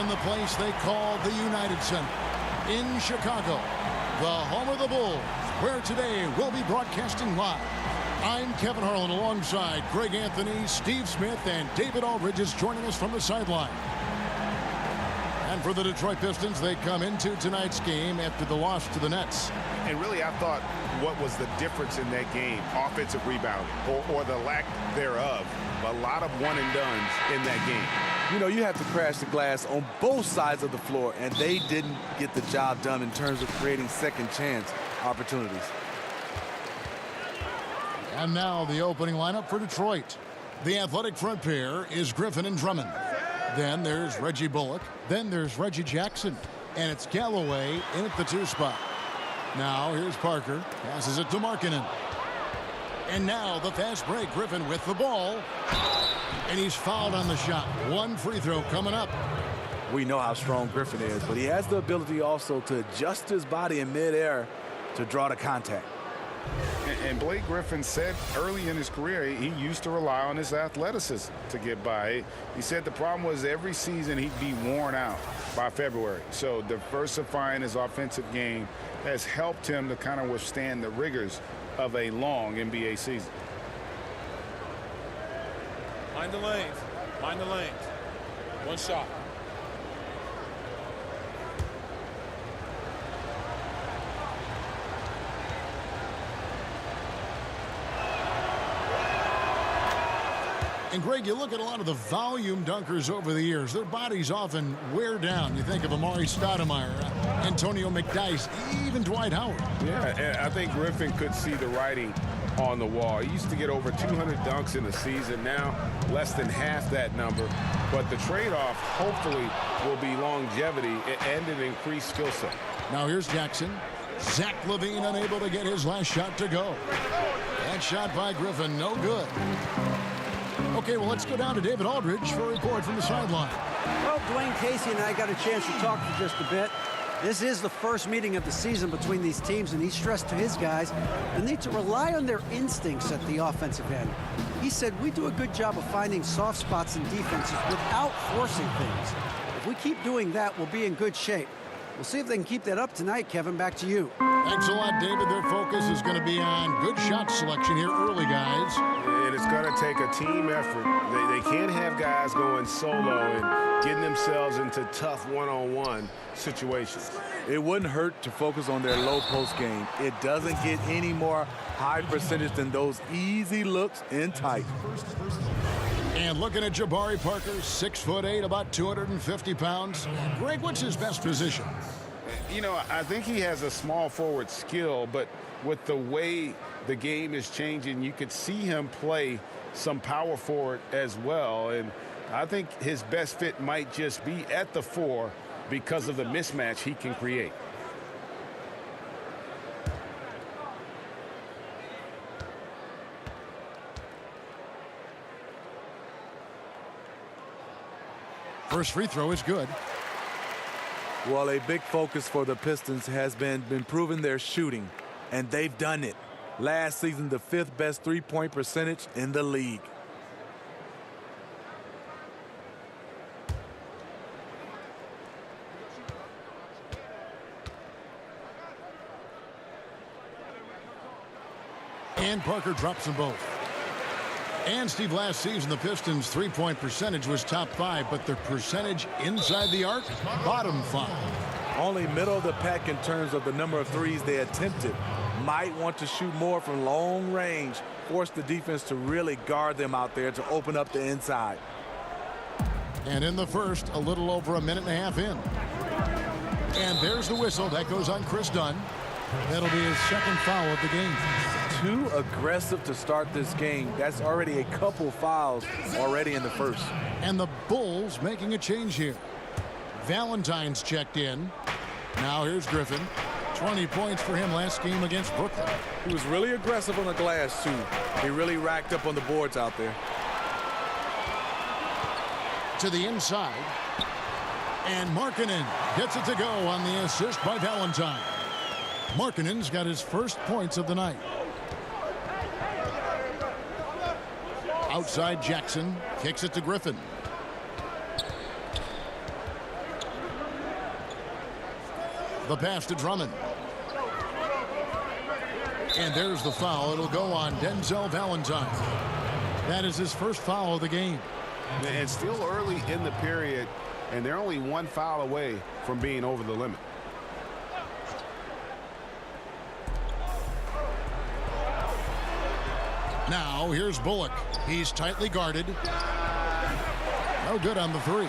in the place they call the United Center in Chicago, the home of the Bulls, where today we'll be broadcasting live. I'm Kevin Harlan alongside Greg Anthony, Steve Smith, and David Aldridge is joining us from the sideline. And for the Detroit Pistons, they come into tonight's game after the loss to the Nets. And really, I thought what was the difference in that game, offensive rebounding, or the lack thereof. A lot of one-and-dones in that game. You know, you have to crash the glass on both sides of the floor, and they didn't get the job done in terms of creating second chance opportunities. And now the opening lineup for Detroit. The athletic front pair is Griffin and Drummond. Then there's Reggie Bullock. Then there's Reggie Jackson. And it's Galloway in at the 2 spot. Now here's Parker. Passes it to Markkanen. And now the fast break. Griffin with the ball. And he's fouled on the shot. One free throw coming up. We know how strong Griffin is, but he has the ability also to adjust his body in midair to draw the contact. And Blake Griffin said early in his career he used to rely on his athleticism to get by. He said the problem was every season he'd be worn out by February. So diversifying his offensive game has helped him to kind of withstand the rigors of a long NBA season. Mind the lanes. Mind the lanes. One shot. And Greg, you look at a lot of the volume dunkers over the years. Their bodies often wear down. You think of Amari Stoudemire, Antonio McDyess, even Dwight Howard. Yeah, and I think Griffin could see the writing on the wall. He used to get over 200 dunks in a season. Now, less than half that number. But the trade-off, hopefully, will be longevity and an increased skill set. Now here's Jackson. Zach LaVine unable to get his last shot to go. That shot by Griffin, no good. Okay, well, let's go down to David Aldridge for a report from the sideline. Well, Dwayne Casey and I got a chance to talk for just a bit. This is the first meeting of the season between these teams, and he stressed to his guys the need to rely on their instincts at the offensive end. He said, we do a good job of finding soft spots in defenses without forcing things. If we keep doing that, we'll be in good shape. We'll see if they can keep that up tonight, Kevin. Back to you. Thanks a lot, David. Their focus is going to be on good shot selection here early, guys. And it's going to take a team effort. They can't have guys going solo and getting themselves into tough one-on-one situations. It wouldn't hurt to focus on their low post game. It doesn't get any more high percentage than those easy looks in tight. And looking at Jabari Parker, 6'8", about 250 pounds. Greg, what's his best position? You know, I think he has a small forward skill, but with the way the game is changing, you could see him play some power forward as well. And I think his best fit might just be at the 4 because of the mismatch he can create. First free throw is good. Well, a big focus for the Pistons has been improving their shooting, and they've done it. Last season, the 5th best three-point percentage in the league. And Parker drops them both. And, Steve, last season, the Pistons' three-point percentage was top 5, but their percentage inside the arc, bottom 5. Only middle of the pack in terms of the number of threes they attempted. Might want to shoot more from long range, force the defense to really guard them out there to open up the inside. And in the first, a little over a minute and a half in. And there's the whistle. That goes on Chris Dunn. That'll be his second foul of the game. Too aggressive to start this game. That's already a couple fouls already in the first. And the Bulls making a change here. Valentine's checked in. Now here's Griffin. 20 points for him last game against Brooklyn. He was really aggressive on the glass, too. He really racked up on the boards out there. To the inside. And Markkanen gets it to go on the assist by Valentine. Markkanen's got his first points of the night. Outside Jackson kicks it to Griffin. The pass to Drummond. And there's the foul. It'll go on Denzel Valentine. That is his first foul of the game. And still early in the period, and they're only one foul away from being over the limit. Now here's Bullock. He's tightly guarded. No good on the three.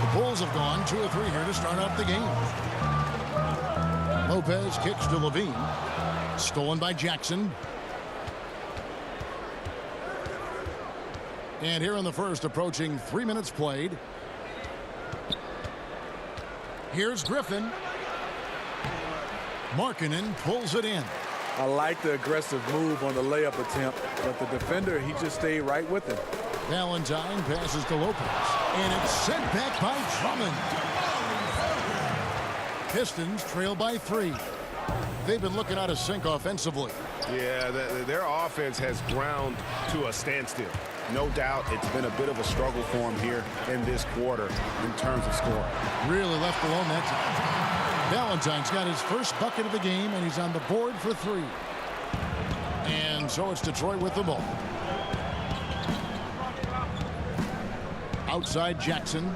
The Bulls have gone 2 of 3 here to start out the game. Lopez kicks to Levine. Stolen by Jackson. And here in the first, approaching 3 minutes played. Here's Griffin. Markkanen pulls it in. I like the aggressive move on the layup attempt, but the defender, he just stayed right with him. Valentine passes to Lopez. And it's sent back by Drummond. Pistons trail by 3. They've been looking out of sync offensively. Yeah, their offense has ground to a standstill. No doubt it's been a bit of a struggle for them here in this quarter in terms of scoring. Really left alone that time. Valentine's got his first bucket of the game, and he's on the board for 3. And so it's Detroit with the ball. Outside Jackson.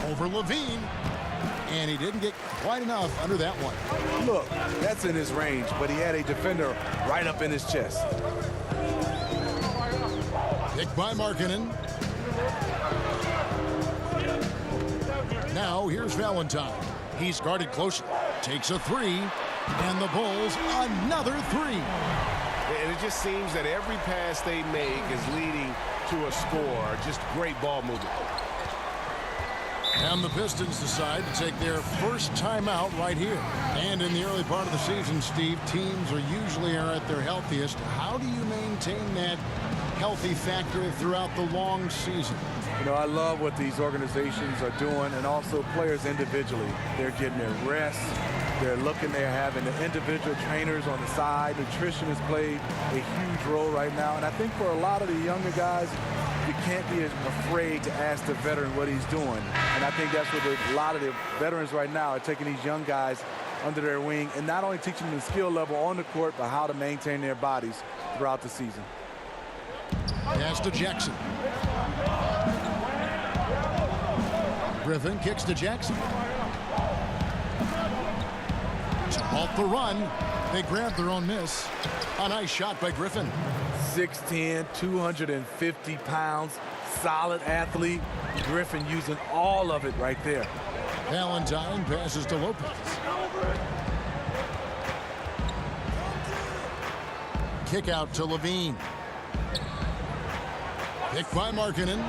Over Levine. And he didn't get quite enough under that one. Look, that's in his range, but he had a defender right up in his chest. Picked by Markkanen. Now here's Valentine. He's guarded closely. Takes a 3. And the Bulls another 3. And it just seems that every pass they make is leading to a score. Just great ball movement. And the Pistons decide to take their first timeout right here. And in the early part of the season, Steve, teams are usually at their healthiest. How do you maintain that healthy factor throughout the long season? You know, I love what these organizations are doing, and also players individually. They're getting their rest. They're having the individual trainers on the side. Nutrition has played a huge role right now. And I think for a lot of the younger guys, you can't be afraid to ask the veteran what he's doing. And I think that's what a lot of the veterans right now are taking these young guys under their wing and not only teaching them the skill level on the court, but how to maintain their bodies throughout the season. Pass to Jackson. Griffin kicks to Jackson. To halt the run. They grab their own miss. A nice shot by Griffin. 6'10", 250 pounds, solid athlete. Griffin using all of it right there. Valentine passes to Lopez. Kick out to Levine. Picked by Markkanen.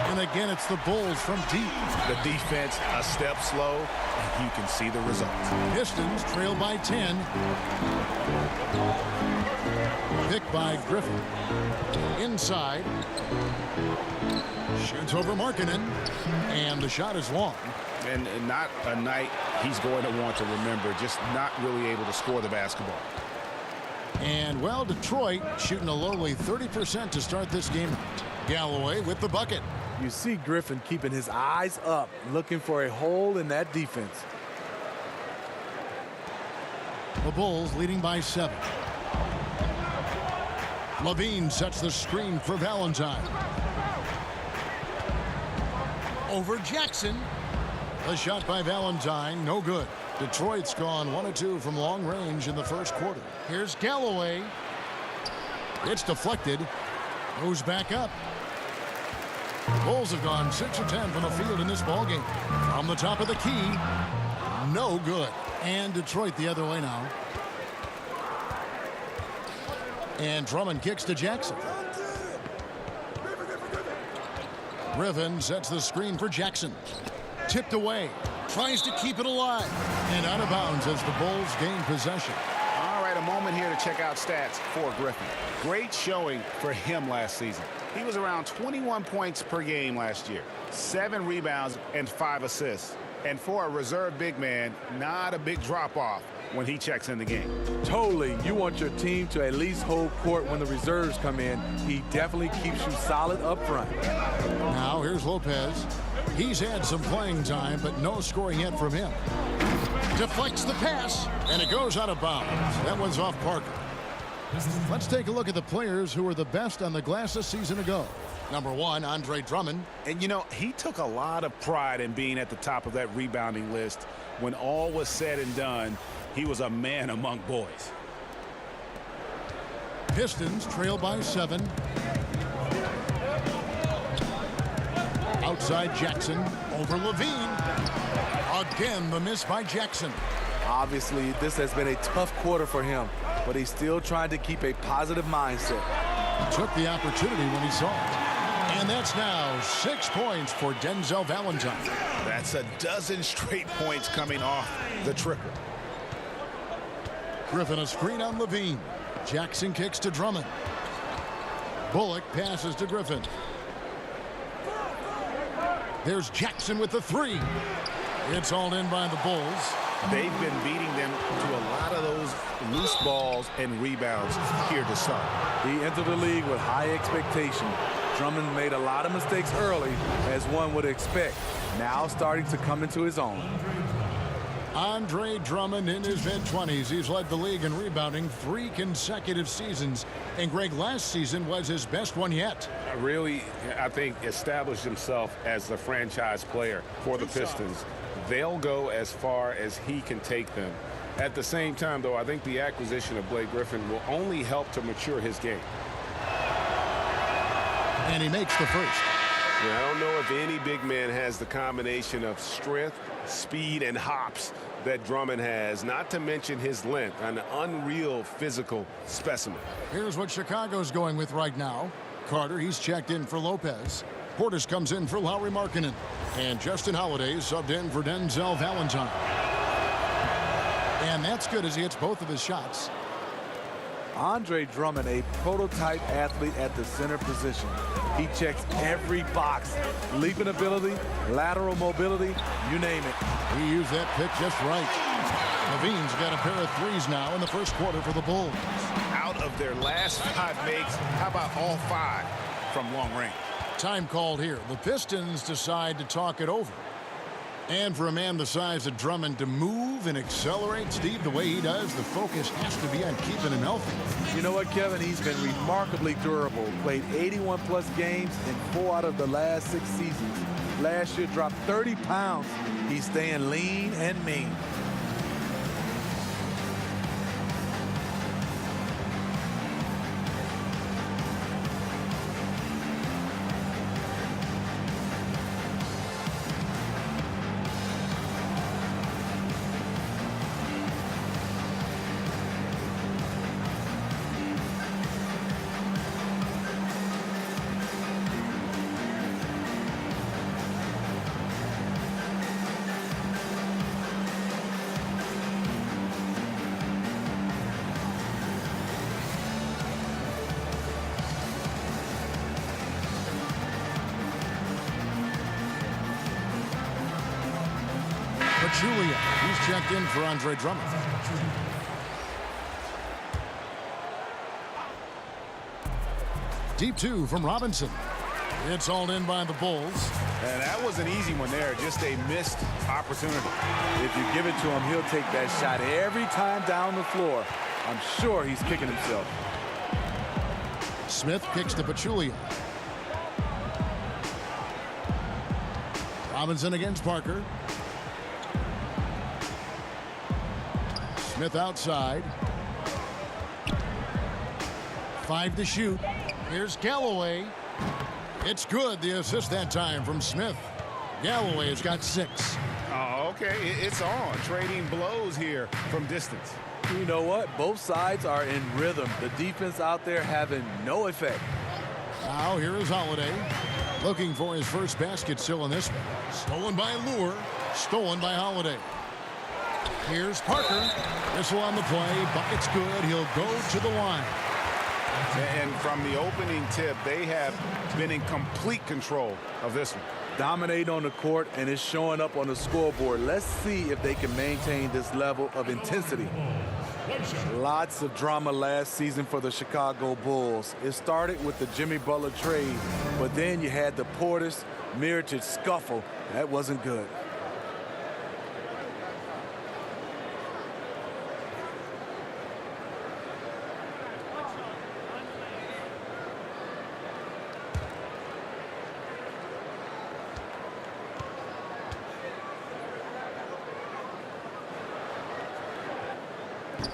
And again, it's the Bulls from deep. The defense a step slow, and you can see the results. Pistons trail by 10. Picked by Griffin. Inside. Shoots over Markkanen. And the shot is long. And not a night he's going to want to remember, just not really able to score the basketball. And, well, Detroit shooting a lowly 30% to start this game out. Galloway with the bucket. You see Griffin keeping his eyes up, looking for a hole in that defense. The Bulls leading by 7. Levine sets the screen for Valentine. Over Jackson. A shot by Valentine, no good. Detroit's gone 1 of 2 from long range in the first quarter. Here's Galloway. It's deflected. Goes back up. Bulls have gone 6 of 10 from the field in this ballgame. From the top of the key, no good. And Detroit the other way now. And Drummond kicks to Jackson. Griffin sets the screen for Jackson. Tipped away. Tries to keep it alive. And out of bounds as the Bulls gain possession. All right, a moment here to check out stats for Griffin. Great showing for him last season. He was around 21 points per game last year, 7 rebounds and 5 assists. And for a reserve big man, not a big drop-off when he checks in the game. Totally. You want your team to at least hold court when the reserves come in. He definitely keeps you solid up front. Now here's Lopez. He's had some playing time, but no scoring yet from him. Deflects the pass, and it goes out of bounds. That one's off Parker. Let's take a look at the players who were the best on the glass a season ago. Number 1, Andre Drummond. And, you know, he took a lot of pride in being at the top of that rebounding list. When all was said and done, he was a man among boys. Pistons trail by 7. Outside Jackson over Levine. Again, the miss by Jackson. Obviously, this has been a tough quarter for him, but he's still trying to keep a positive mindset. He took the opportunity when he saw it. And that's now 6 points for Denzel Valentine. That's a dozen straight points coming off the triple. Griffin a screen on Levine. Jackson kicks to Drummond. Bullock passes to Griffin. There's Jackson with the 3. It's hauled in by the Bulls. They've been beating them to a lot of those loose balls and rebounds here to start. He entered the league with high expectation. Drummond made a lot of mistakes early, as one would expect. Now starting to come into his own. Andre Drummond in his mid-20s. He's led the league in rebounding 3 consecutive seasons. And Greg, last season was his best one yet. Really, I think, established himself as the franchise player for the Pistons. They'll go as far as he can take them. At the same time, though, I think the acquisition of Blake Griffin will only help to mature his game. And he makes the first. Yeah, I don't know if any big man has the combination of strength, speed, and hops that Drummond has, not to mention his length, an unreal physical specimen. Here's what Chicago's going with right now. Carter, he's checked in for Lopez. Portis comes in for Lauri Markkanen. And Justin Holiday subbed in for Denzel Valentine. And that's good as he hits both of his shots. Andre Drummond, a prototype athlete at the center position. He checks every box. Leaping ability, lateral mobility, you name it. He used that pick just right. Levine's got a pair of 3s now in the first quarter for the Bulls. Out of their last 5 makes, how about all 5 from long range? Time called here. The Pistons decide to talk it over. And for a man the size of Drummond to move and accelerate, Steve, the way he does, the focus has to be on keeping him healthy. You know what, Kevin? He's been remarkably durable. Played 81-plus games in 4 out of the last 6 seasons. Last year, dropped 30 pounds. He's staying lean and mean. Julia, he's checked in for Andre Drummond. Deep 2 from Robinson. It's hauled in by the Bulls. And that was an easy one there, just a missed opportunity. If you give it to him, he'll take that shot every time down the floor. I'm sure he's kicking himself. Smith kicks to Pachulia. Robinson against Parker. Smith outside. 5 to shoot. Here's Galloway. It's good. The assist that time from Smith. Galloway has got 6. Oh, okay. It's on. Trading blows here from distance. You know what? Both sides are in rhythm. The defense out there having no effect. Now here is Holiday. Looking for his first basket still in this one. Stolen by Lure. Stolen by Holiday. Here's Parker. Whistle on the play. Bucket's good. He'll go to the line. And from the opening tip, they have been in complete control of this one. Dominate on the court, and it's showing up on the scoreboard. Let's see if they can maintain this level of intensity. Lots of drama last season for the Chicago Bulls. It started with the Jimmy Butler trade, but then you had the Portis, Mirotic scuffle. That wasn't good.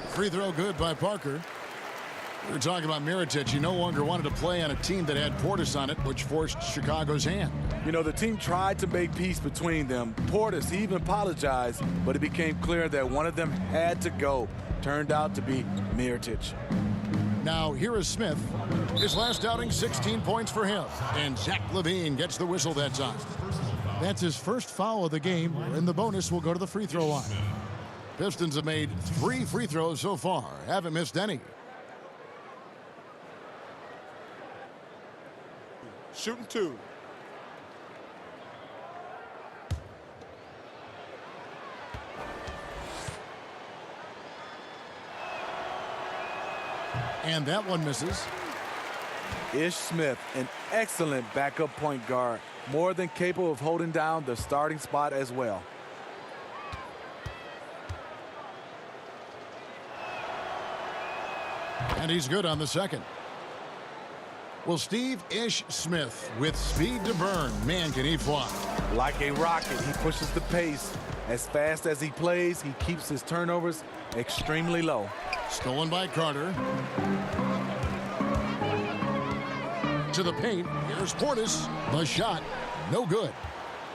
Free throw good by Parker. We were talking about Mirotic. He no longer wanted to play on a team that had Portis on it, which forced Chicago's hand. You know, the team tried to make peace between them. Portis, he even apologized, but it became clear that one of them had to go. Turned out to be Mirotic. Now, here is Smith. His last outing, 16 points for him. And Zach LaVine gets the whistle that time. That's his first foul of the game, and the bonus will go to the free throw line. Pistons have made 3 free throws so far. Haven't missed any. Shooting 2. And that one misses. Ish Smith, an excellent backup point guard, more than capable of holding down the starting spot as well. And he's good on the second. Well, Steve Ish Smith with speed to burn. Man, can he fly. Like a rocket, he pushes the pace. As fast as he plays, he keeps his turnovers extremely low. Stolen by Carter. To the paint. Here's Portis. The shot. No good.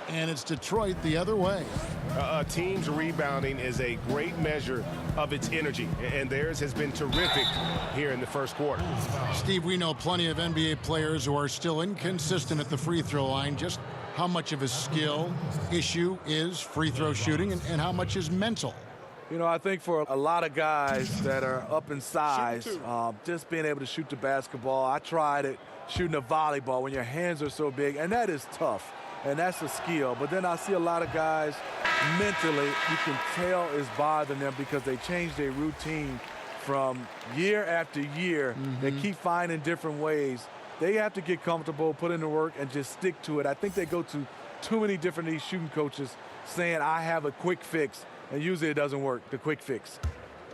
And it's Detroit the other way. A team's rebounding is a great measure of its energy, and theirs has been terrific here in the first quarter. Steve, we know plenty of NBA players who are still inconsistent at the free throw line. Just how much of a skill issue is free throw shooting and how much is mental? You know, I think for a lot of guys that are up in size, just being able to shoot the basketball. I tried it shooting a volleyball when your hands are so big, and that is tough. And that's a skill. But then I see a lot of guys mentally, you can tell is bothering them because they change their routine from year after year. They keep finding different ways. They have to get comfortable, put in the work, and just stick to it. I think they go to too many different these shooting coaches saying, I have a quick fix. And usually it doesn't work, the quick fix.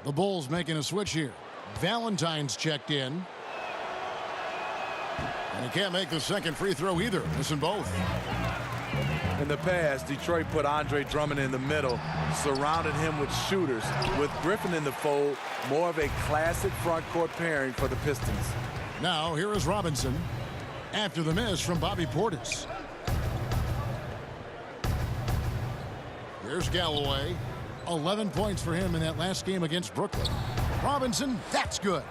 The Bulls making a switch here. Valentine's checked in. And he can't make the second free throw either. Missing both. In the past, Detroit put Andre Drummond in the middle, surrounded him with shooters. With Griffin in the fold, more of a classic front court pairing for the Pistons. Now, here is Robinson. After the miss from Bobby Portis. Here's Galloway. 11 points for him in that last game against Brooklyn. Robinson, that's good.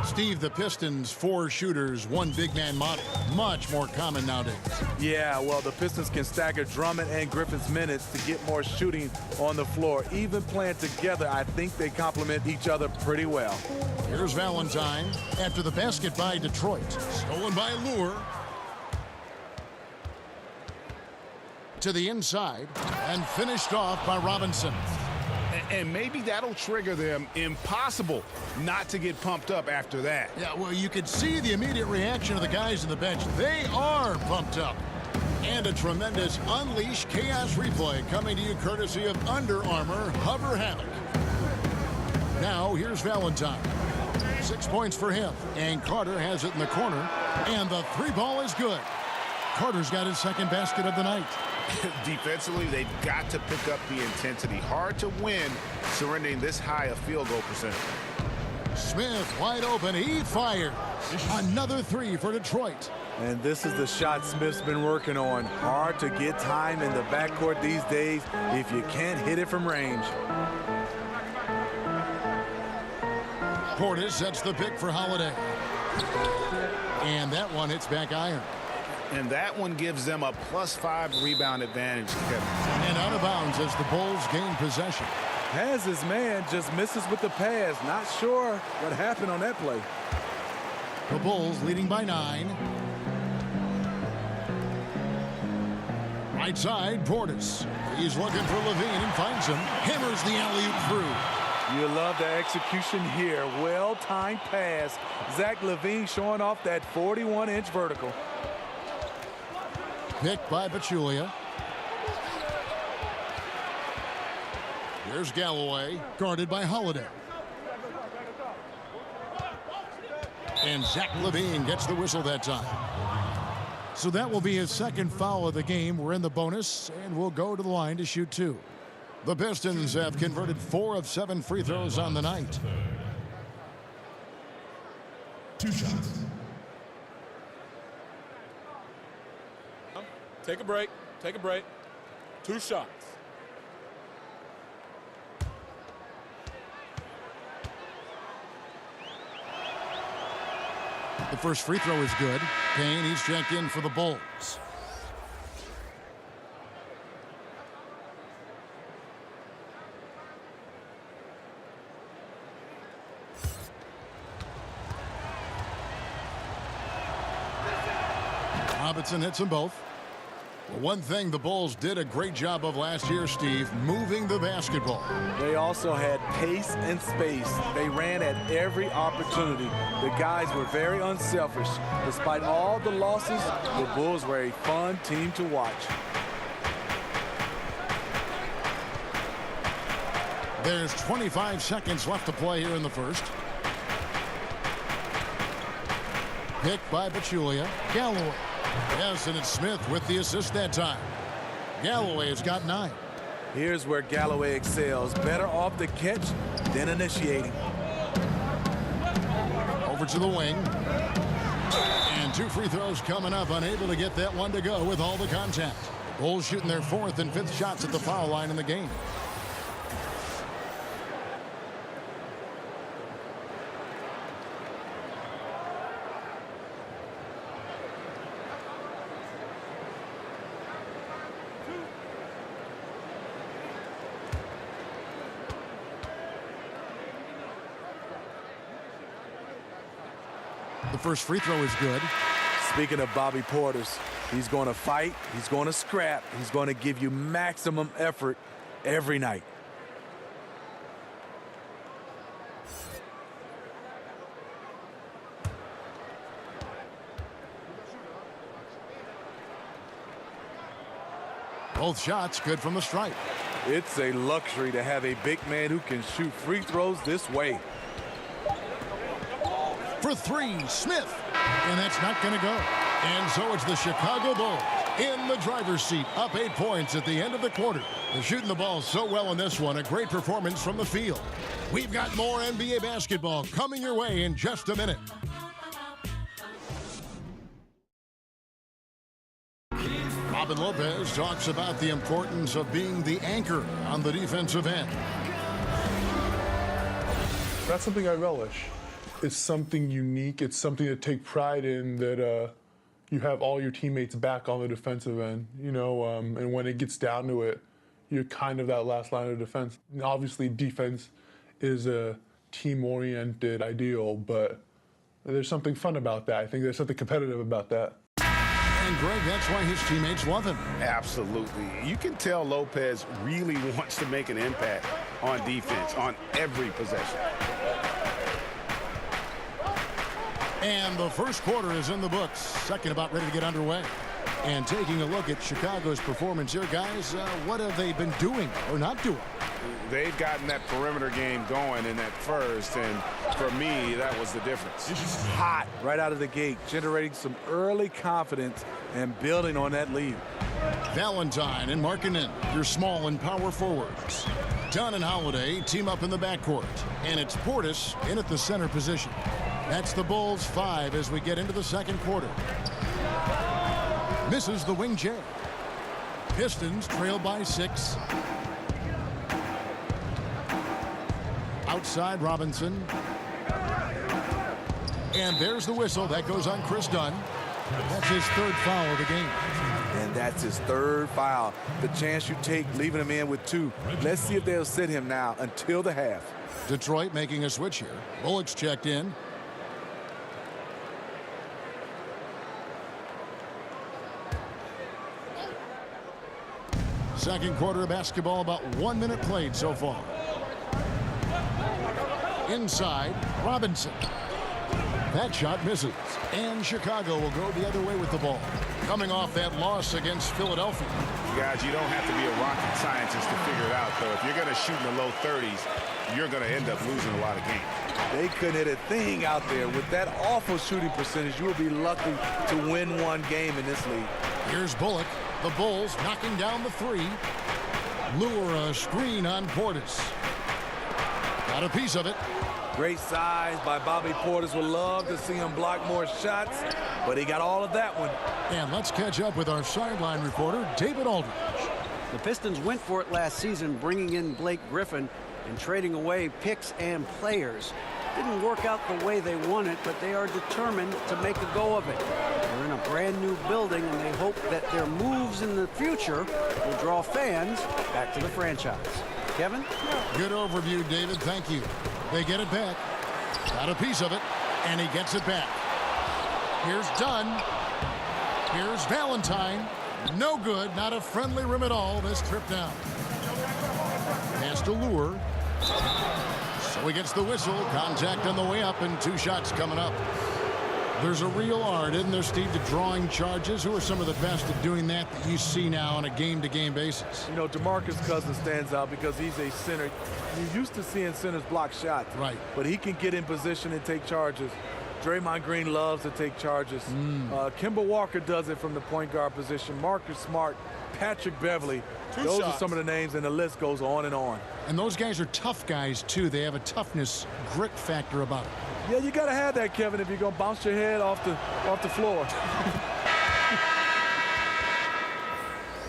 Steve, the Pistons, 4 shooters, 1 big man model. Much more common nowadays. Yeah, well, the Pistons can stagger Drummond and Griffin's minutes to get more shooting on the floor. Even playing together, I think they complement each other pretty well. Here's Valentine after the basket by Detroit. Stolen by Lure. To the inside and finished off by Robinson. And maybe that'll trigger them. Impossible not to get pumped up after that. Yeah, well, you could see the immediate reaction of the guys on the bench. They are pumped up. And a tremendous Unleash Chaos replay coming to you courtesy of Under Armour Hover Hammock. Now, here's Valentine. 6 points for him. And Carter has it in the corner. And the 3-ball is good. Carter's got his second basket of the night. Defensively, they've got to pick up the intensity. Hard to win surrendering this high a field goal percentage. Smith wide open. He fires. Another 3 for Detroit. And this is the shot Smith's been working on. Hard to get time in the backcourt these days if you can't hit it from range. Portis sets the pick for Holiday. And that one hits back iron. And that one gives them a +5 rebound advantage, Kevin. And out of bounds as the Bulls gain possession. Has his man, just misses with the pass. Not sure what happened on that play. The Bulls leading by 9. Right side, Portis. He's looking for LaVine and finds him. Hammers the alley-oop through. You love the execution here. Well-timed pass. Zach LaVine showing off that 41-inch vertical. Picked by Pachulia. Here's Galloway, guarded by Holiday. And Zach LaVine gets the whistle that time. So that will be his second foul of the game. We're in the bonus, and we'll go to the line to shoot 2. The Pistons have converted 4 of 7 free throws on the night. 2 shots. Take a break. Take a break. 2 shots. The first free throw is good. Payne, he's checked in for the Bulls. Robinson hits them both. One thing the Bulls did a great job of last year, Steve, moving the basketball. They also had pace and space. They ran at every opportunity. The guys were very unselfish. Despite all the losses, the Bulls were a fun team to watch. There's 25 seconds left to play here in the first. Picked by Pachulia. Galloway. Yes, and it's Smith with the assist that time. Galloway has got 9. Here's where Galloway excels. Better off the catch than initiating. Over to the wing. And 2 free throws coming up. Unable to get that one to go with all the contact. The Bulls shooting their 4th and 5th shots at the foul line in the game. The first free throw is good. Speaking of Bobby Portis, he's going to fight, he's going to scrap, he's going to give you maximum effort every night. Both shots good from the stripe. It's a luxury to have a big man who can shoot free throws this way. For 3, Smith. And that's not going to go. And so it's the Chicago Bulls in the driver's seat, up 8 points at the end of the quarter. They're shooting the ball so well in this one. A great performance from the field. We've got more NBA basketball coming your way in just a minute. Robin Lopez talks about the importance of being the anchor on the defensive end. That's something I relish. It's something unique. It's something to take pride in, that you have all your teammates back on the defensive end, you know, and when it gets down to it, you're kind of that last line of defense. And obviously, defense is a team-oriented ideal, but there's something fun about that. I think there's something competitive about that. And, Greg, that's why his teammates love him. Absolutely. You can tell Lopez really wants to make an impact on defense, on every possession. And the first quarter is in the books. Second about ready to get underway. And taking a look at Chicago's performance here, guys, what have they been doing or not doing? They've gotten that perimeter game going in that first, and for me, that was the difference. Hot right out of the gate, generating some early confidence and building on that lead. Valentine and Markkanen, your small and power forwards. Dunn and Holiday team up in the backcourt. And it's Portis in at the center position. That's the Bulls 5 as we get into the second quarter. Misses the wing J. Pistons trail by 6. Outside Robinson. And there's the whistle. That goes on Chris Dunn. That's his 3rd foul of the game. And that's his 3rd foul. The chance you take leaving him in with 2. Let's see if they'll sit him now until the half. Detroit making a switch here. Bullock's checked in. Second quarter of basketball, about 1 minute played so far. Inside, Robinson. That shot misses. And Chicago will go the other way with the ball. coming off that loss against Philadelphia. Guys, you don't have to be a rocket scientist to figure it out, though. If you're going to shoot in the low 30s, you're going to end up losing a lot of games. They couldn't hit a thing out there. With that awful shooting percentage, you will be lucky to win one game in this league. Here's Bullock. The Bulls knocking down the three. Lure a screen on Portis. Got a piece of it. Great size by Bobby Portis. Would love to see him block more shots, but he got all of that one. And let's catch up with our sideline reporter, David Aldridge. The Pistons went for it last season, bringing in Blake Griffin and trading away picks and players. Didn't work out the way they wanted, but they are determined to make a go of it. They're in a brand new building, and they hope that their moves in the future will draw fans back to the franchise. Kevin? Good overview, David. Thank you. They get it back. Got a piece of it, and he gets it back. Here's Dunn. Here's Valentine. No good. Not a friendly rim at all this trip down. Pass to Lure. So he gets the whistle. Contact on the way up, and 2 shots coming up. There's a real art, isn't there, Steve, to drawing charges? Who are some of the best at doing that you see now on a game-to-game basis? You know, DeMarcus Cousins stands out because he's a center. You're used to seeing centers block shots. Right. But he can get in position and take charges. Draymond Green loves to take charges. Kemba Walker does it from the point guard position. Marcus Smart, Patrick Beverly. Those are some of the names, and the list goes on and on. And those guys are tough guys, too. They have a toughness, grit factor about it. Yeah, you got to have that, Kevin, if you're going to bounce your head off the floor.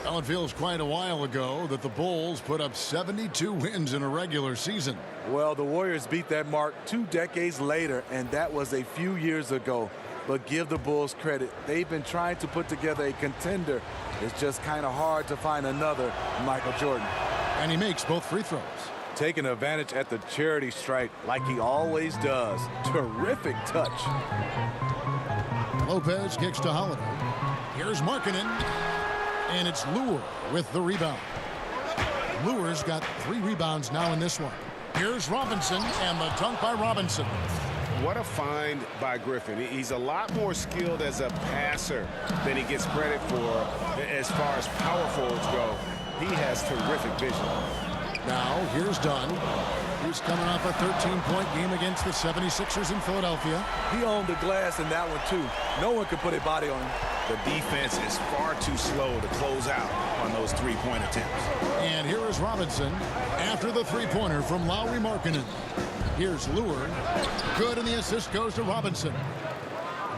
Well, it feels quite a while ago that the Bulls put up 72 wins in a regular season. Well, the Warriors beat that mark 2 decades later, and that was a few years ago. But give the Bulls credit. They've been trying to put together a contender. It's just kind of hard to find another Michael Jordan. And he makes both free throws. Taking advantage at the charity stripe like he always does. Terrific touch. Lopez kicks to Holiday. Here's Markkanen. And it's Lure with the rebound. Lure's got 3 rebounds now in this one. Here's Robinson, and the dunk by Robinson. What a find by Griffin. He's a lot more skilled as a passer than he gets credit for as far as power forwards go. He has terrific vision. Now, here's Dunn. He's coming off a 13-point game against the 76ers in Philadelphia. He owned the glass in that one, too. No one could put a body on him. The defense is far too slow to close out on those 3-point attempts. And here is Robinson after the 3-pointer from Lauri Markkanen. Here's Lure. Good, and the assist goes to Robinson.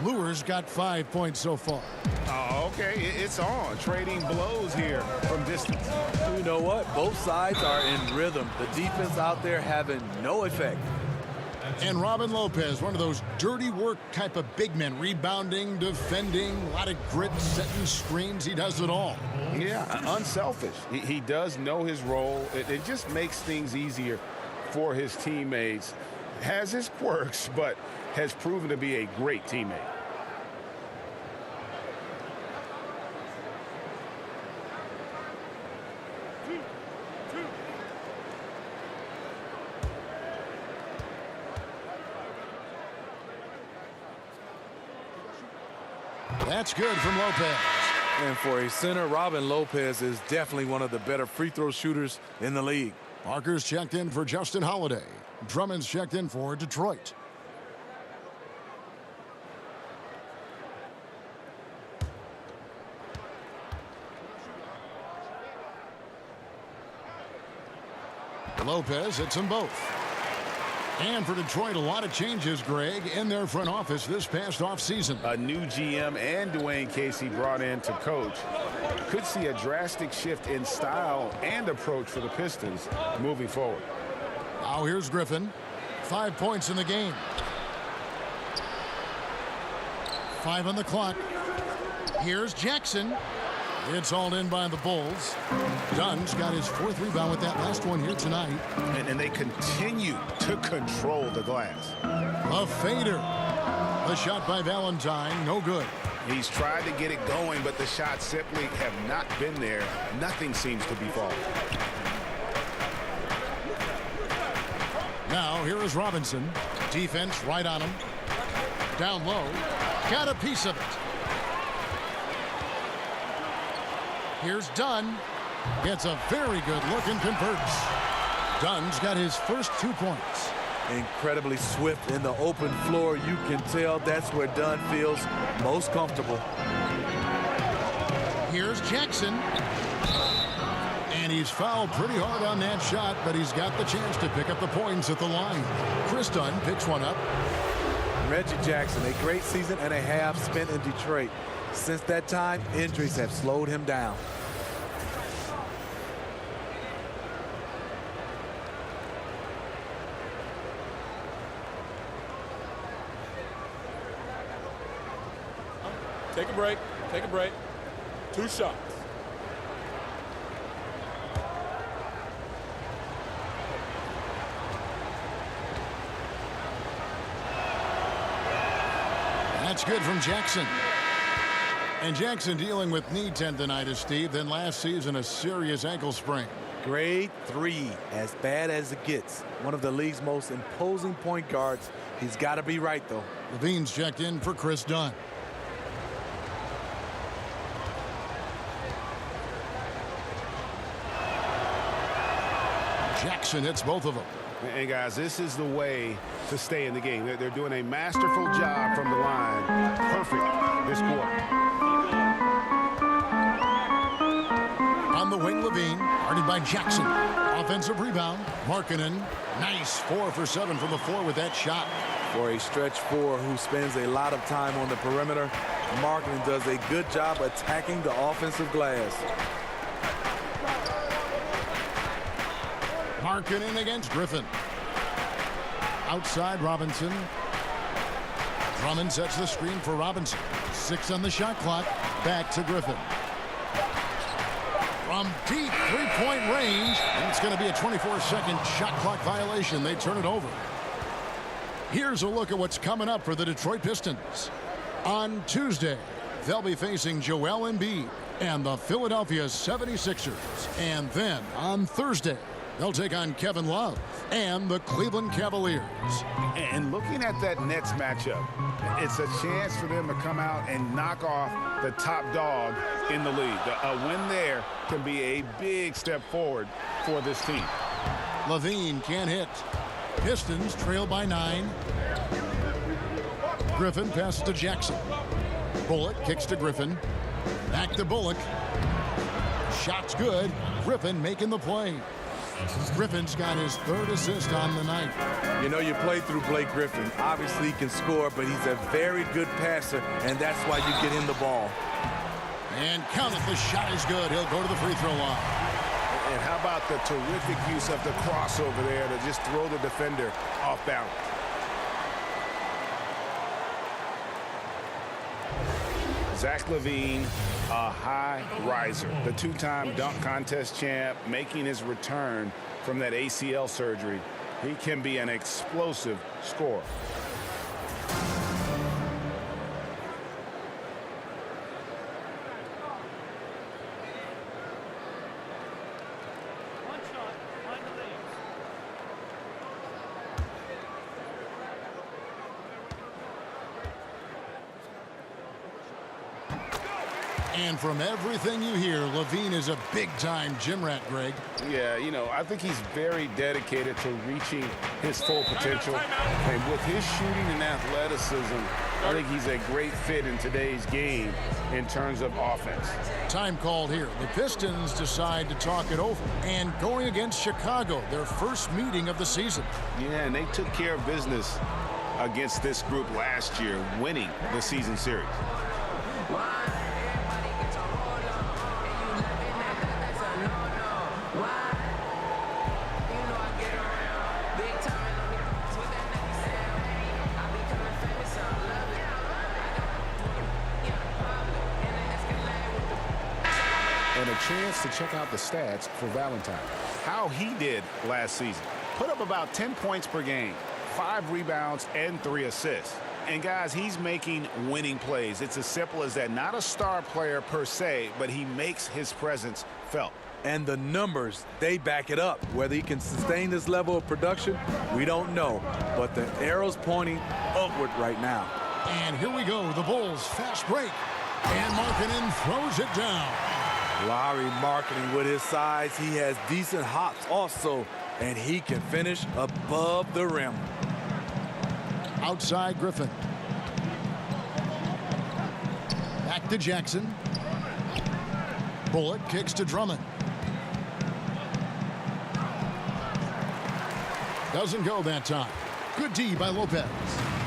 Lure's got 5 points so far. Oh, okay. It's on. Trading blows here from distance. You know what? Both sides are in rhythm. The defense out there having no effect. And Robin Lopez, one of those dirty work type of big men, rebounding, defending, a lot of grit, setting screens. He does it all. Yeah, unselfish. He does know his role. It just makes things easier for his teammates. Has his quirks, but has proven to be a great teammate. That's good from Lopez. And for a center, Robin Lopez is definitely one of the better free throw shooters in the league. Parker's checked in for Justin Holiday. Drummond's checked in for Detroit. Lopez hits them both. And for Detroit, a lot of changes, Greg, in their front office this past offseason. A new GM and Dwayne Casey brought in to coach. Could see a drastic shift in style and approach for the Pistons moving forward. Now here's Griffin. 5 points in the game. 5 on the clock. Here's Jackson. It's hauled in by the Bulls. Dunn's got his 4th rebound with that last one here tonight. And they continue to control the glass. A fader. The shot by Valentine, no good. He's tried to get it going, but the shots simply have not been there. Nothing seems to be falling. Now, here is Robinson. Defense right on him. Down low. Got a piece of it. Here's Dunn. Gets a very good look and converts. Dunn's got his first 2 points. Incredibly swift in the open floor. You can tell that's where Dunn feels most comfortable. Here's Jackson. And he's fouled pretty hard on that shot, but he's got the chance to pick up the points at the line. Chris Dunn picks one up. Reggie Jackson, a great season and a half spent in Detroit. Since that time, injuries have slowed him down. Take a break. Take a break. 2 shots. That's good from Jackson. And Jackson dealing with knee tendonitis, Steve. Then last season, a serious ankle sprain. Grade 3, as bad as it gets. One of the league's most imposing point guards. He's got to be right, though. Levine's checked in for Chris Dunn. Jackson hits both of them. And guys, this is the way to stay in the game. They're doing a masterful job from the line. Perfect this quarter. On the wing, Levine, guarded by Jackson. Offensive rebound. Markkanen, nice 4 for 7 from the floor with that shot. For a stretch 4 who spends a lot of time on the perimeter, Markkanen does a good job attacking the offensive glass. Markkanen against Griffin. Outside Robinson. Drummond sets the screen for Robinson. 6 on the shot clock. Back to Griffin. From deep 3-point range. And it's going to be a 24-second shot clock violation. They turn it over. Here's a look at what's coming up for the Detroit Pistons. On Tuesday, they'll be facing Joel Embiid and the Philadelphia 76ers. And then on Thursday, they'll take on Kevin Love and the Cleveland Cavaliers. And looking at that Nets matchup, it's a chance for them to come out and knock off the top dog in the league. A win there can be a big step forward for this team. Levine can't hit. Pistons trail by 9. Griffin passes to Jackson. Bullock kicks to Griffin. Back to Bullock. Shot's good. Griffin making the play. Griffin's got his 3rd assist on the night. You know, you play through Blake Griffin. Obviously, he can score, but he's a very good passer, and that's why you get him the ball. And count it, the shot is good. He'll go to the free throw line. And how about the terrific use of the crossover there to just throw the defender off balance. Zach LaVine, a high riser. The 2-time dunk contest champ making his return from that ACL surgery. He can be an explosive scorer. And from everything you hear, Levine is a big-time gym rat, Greg. Yeah, you know, I think he's very dedicated to reaching his full potential. And with his shooting and athleticism, I think he's a great fit in today's game in terms of offense. Time called here. The Pistons decide to talk it over. And going against Chicago, their first meeting of the season. Yeah, and they took care of business against this group last year, winning the season series. And a chance to check out the stats for Valentine. How he did last season. Put up about 10 points per game, 5 rebounds, and 3 assists. And guys, he's making winning plays. It's as simple as that. Not a star player per se, but he makes his presence felt. And the numbers, they back it up. Whether he can sustain this level of production, we don't know. But the arrow's pointing upward right now. And here we go, the Bulls fast break. And Markkanen throws it down. Lowry marketing with his size. He has decent hops also, and he can finish above the rim. Outside Griffin. Back to Jackson. Bullock kicks to Drummond. Doesn't go that time. Good D by Lopez.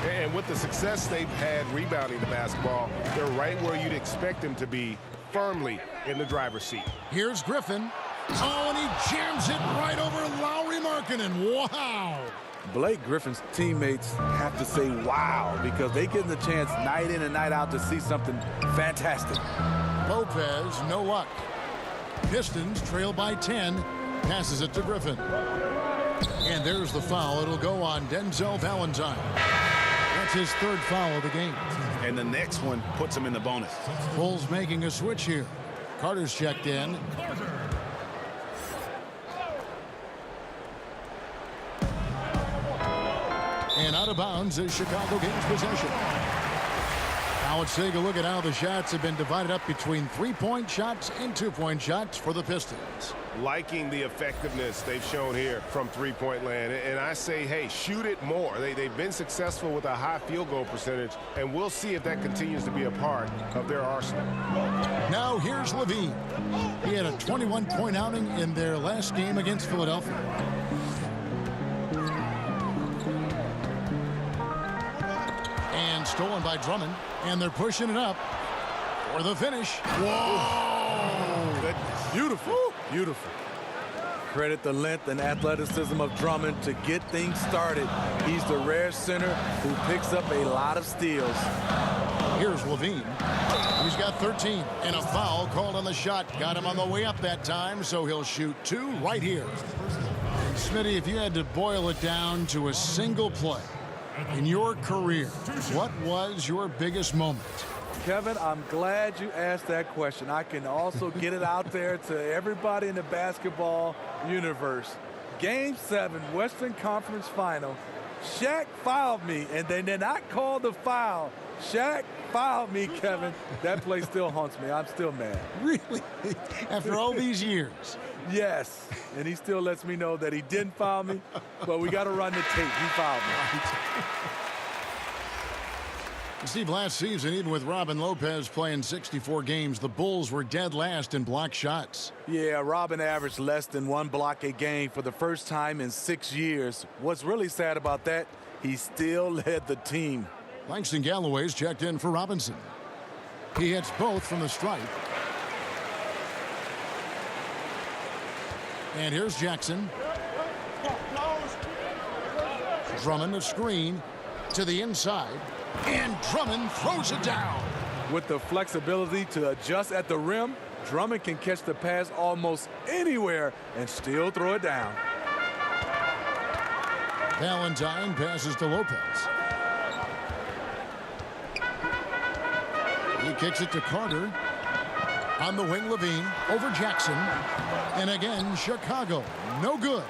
And with the success they've had rebounding the basketball, they're right where you'd expect them to be, firmly in the driver's seat. Here's Griffin. Oh, and he jams it right over Lowry Markkanen. Wow. Blake Griffin's teammates have to say wow, because they get the chance night in and night out to see something fantastic. Lopez, no luck. Pistons trail by 10. Passes it to Griffin. And there's the foul. It'll go on Denzel Valentine. That's his third foul of the game. And the next one puts him in the bonus. Bulls making a switch here. Carter's checked in. And out of bounds is Chicago gains possession. Now let's take a look at how the shots have been divided up between three-point shots and two-point shots for the Pistons. Liking the effectiveness they've shown here from three-point land. And I say, hey, shoot it more. They've been successful with a high field goal percentage, and we'll see if that continues to be a part of their arsenal. Now here's Levine. He had a 21-point outing in their last game against Philadelphia. And stolen by Drummond. And they're pushing it up for the finish. Whoa! Goodness. Beautiful. Beautiful. Credit the length and athleticism of Drummond to get things started. He's the rare center who picks up a lot of steals. Here's Levine. He's got 13. And a foul called on the shot. Got him on the way up that time, so he'll shoot two right here. Smitty, if you had to boil it down to a single play in your career, what was your biggest moment? Kevin, I'm glad you asked that question. I can also get it out there to everybody in the basketball universe. Game 7, Western Conference Final. Shaq fouled me, and they did not call the foul. Shaq fouled me, Kevin. That play still haunts me. I'm still mad. Really? After all these years? Yes, and he still lets me know that he didn't foul me, but we got to run the tape. He fouled me. Steve, last season, even with Robin Lopez playing 64 games, the Bulls were dead last in block shots. Yeah, Robin averaged less than one block a game for the first time in 6 years. What's really sad about that, he still led the team. Langston Galloway's checked in for Robinson. He hits both from the stripe. And here's Jackson. Drummond a screen to the inside. And Drummond throws it down. With the flexibility to adjust at the rim, Drummond can catch the pass almost anywhere and still throw it down. Valentine passes to Lopez. He kicks it to Carter. On the wing, Levine over Jackson. And again, Chicago. No good.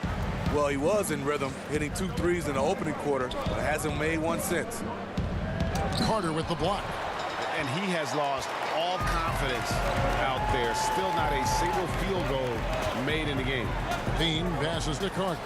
Well, he was in rhythm, hitting 2 threes in the opening quarter, but hasn't made one since. Carter with the block. And he has lost all confidence out there. Still not a single field goal made in the game. Levine passes to Carter.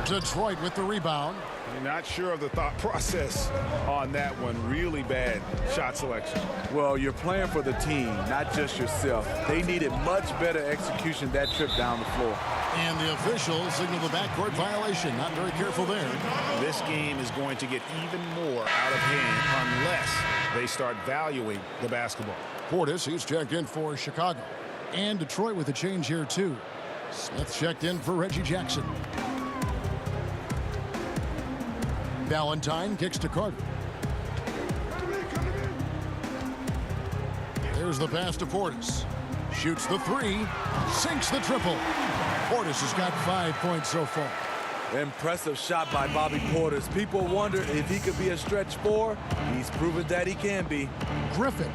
Detroit with the rebound. Not sure of the thought process on that one. Really bad shot selection. Well, you're playing for the team, not just yourself. They needed much better execution that trip down the floor. And the official signaled the backcourt violation. Not very careful there. This game is going to get even more out of hand unless they start valuing the basketball. Portis, he's checked in for Chicago. And Detroit with a change here, too. Smith checked in for Reggie Jackson. Valentine kicks to Carter. There's the pass to Portis. Shoots the three. Sinks the triple. Portis has got 5 points so far. Impressive shot by Bobby Portis. People wonder if he could be a stretch 4. He's proven that he can be. Griffin.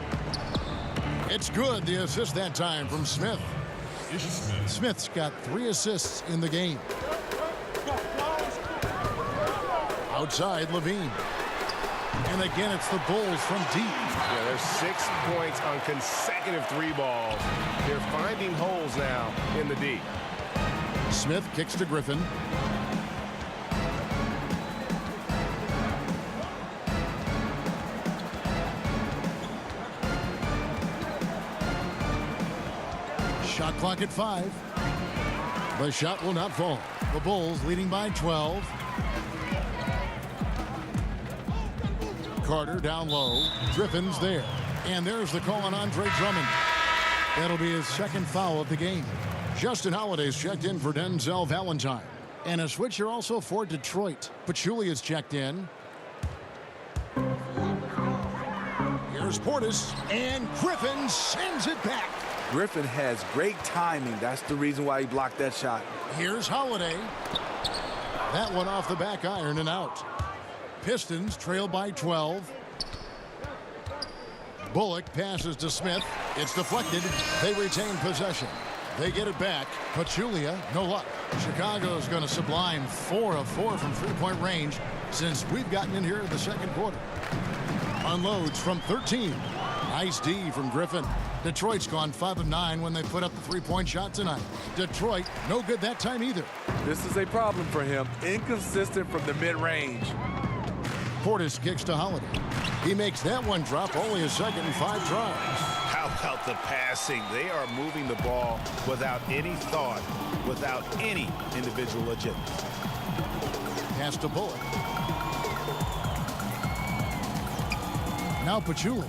It's good. The assist that time from Smith. Smith's got 3 assists in the game. Outside, Levine. And again, it's the Bulls from deep. Yeah, there's 6 points on consecutive 3 balls. They're finding holes now in the D. Smith kicks to Griffin. Shot clock at 5. The shot will not fall. The Bulls leading by 12. Carter down low. Griffin's there. And there's the call on Andre Drummond. That'll be his second foul of the game. Justin Holiday's checked in for Denzel Valentine. And a switcher also for Detroit. Pachulia's checked in. Here's Portis. And Griffin sends it back. Griffin has great timing. That's the reason why he blocked that shot. Here's Holiday. That one off the back iron and out. Pistons trail by 12. Bullock passes to Smith. It's deflected. They retain possession. They get it back. Pachulia, no luck. Chicago's going to sublime 4 of 4 from three-point range since we've gotten in here in the second quarter. Unloads from 13. Nice D from Griffin. Detroit's gone 5 of 9 when they put up the three-point shot tonight. Detroit, no good that time either. This is a problem for him. Inconsistent from the mid-range. Portis kicks to Holiday. He makes that one drop, only a second and 5 tries. How about the passing? They are moving the ball without any thought, without any individual agenda. Pass to Bullock. Now Pachulia.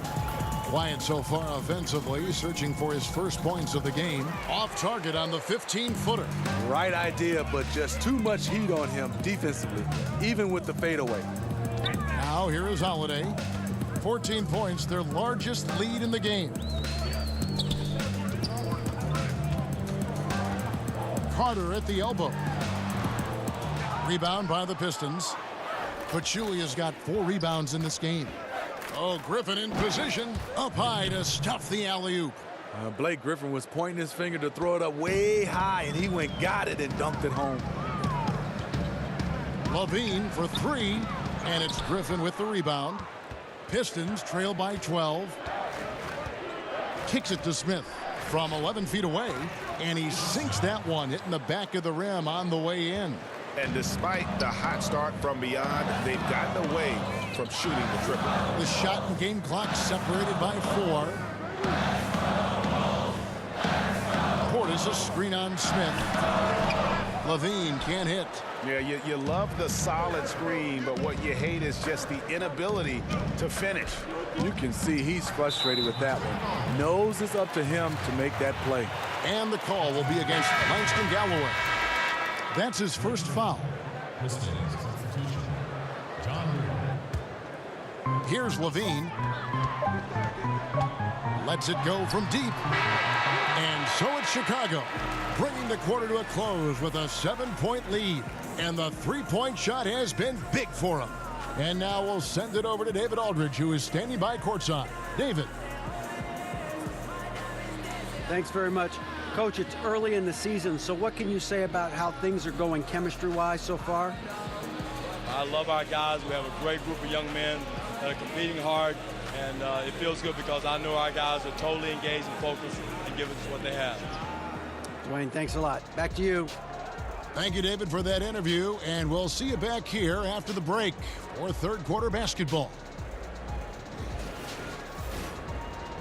Quiet so far offensively, searching for his first points of the game. Off target on the 15-footer. Right idea, but just too much heat on him defensively, even with the fadeaway. Now here is Holiday. 14 points, their largest lead in the game. Carter at the elbow. Rebound by the Pistons. Pachulia's got 4 rebounds in this game. Oh, Griffin in position. Up high to stuff the alley-oop. Blake Griffin was pointing his finger to throw it up way high, and he went, got it, and dunked it home. Levine for 3, and it's Griffin with the rebound. Pistons trail by 12. Kicks it to Smith from 11 feet away, and he sinks that one, hitting the back of the rim on the way in. And despite the hot start from beyond, they've gotten away from shooting the triple. The shot and game clock separated by 4. Portis a screen on Smith. Levine can't hit. Yeah, you love the solid screen, but what you hate is just the inability to finish. You can see he's frustrated with that one. Knows it's up to him to make that play. And the call will be against Langston Galloway. That's his first foul. Here's Levine. Lets it go from deep. And so it's Chicago, bringing the quarter to a close with a 7-point lead. And the three-point shot has been big for him. And now we'll send it over to David Aldridge, who is standing by courtside. David. Thanks very much. Coach, it's early in the season, so what can you say about how things are going chemistry-wise so far? I love our guys. We have a great group of young men that are competing hard, and it feels good because I know our guys are totally engaged and focused and giving us what they have. Dwayne, thanks a lot. Back to you. Thank you, David, for that interview, and we'll see you back here after the break for third quarter basketball.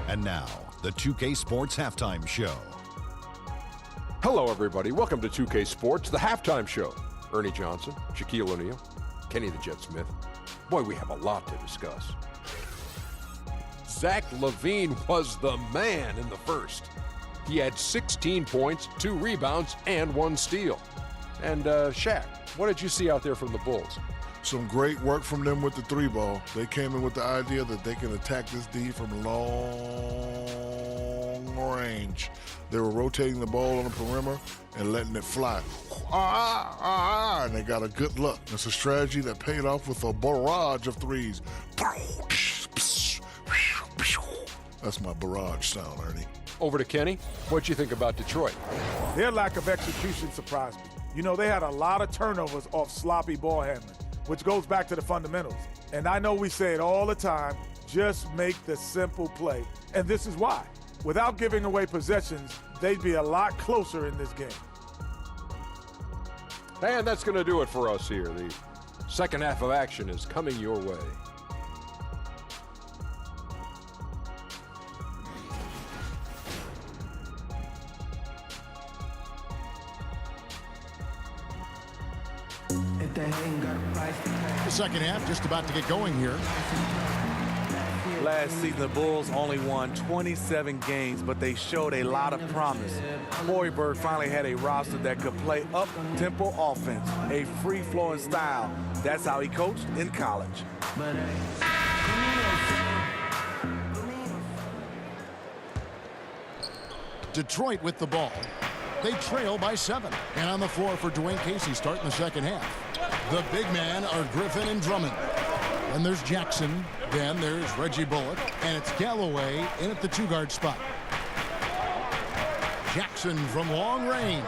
And now, the 2K Sports Halftime Show. Hello, everybody. Welcome to 2K Sports, the halftime show. Ernie Johnson, Shaquille O'Neal, Kenny the Jet Smith. Boy, we have a lot to discuss. Zach LaVine was the man in the first. He had 16 points, 2 rebounds, and 1 steal. And Shaq, what did you see out there from the Bulls? Some great work from them with the 3-ball. They came in with the idea that they can attack this D from long range. They were rotating the ball on the perimeter and letting it fly. And they got a good look. It's a strategy that paid off with a barrage of threes. That's my barrage sound, Ernie. Over to Kenny. What'd you think about Detroit? Their lack of execution surprised me. You know, they had a lot of turnovers off sloppy ball handling. which goes back to the fundamentals. And I know we say it all the time, just make the simple play. And this is why. Without giving away possessions, they'd be a lot closer in this game. And that's going to do it for us here. The second half of action is coming your way. The second half just about to get going here. Last season, the Bulls only won 27 games, but they showed a lot of promise. Hoiberg finally had a roster that could play up-tempo offense, a free-flowing style. That's how he coached in college. Detroit with the ball. They trail by 7. And on the floor for Dwayne Casey starting the second half. The big men are Griffin and Drummond. And there's Jackson. Then there's Reggie Bullock. And it's Galloway in at the 2-guard spot. Jackson from long range.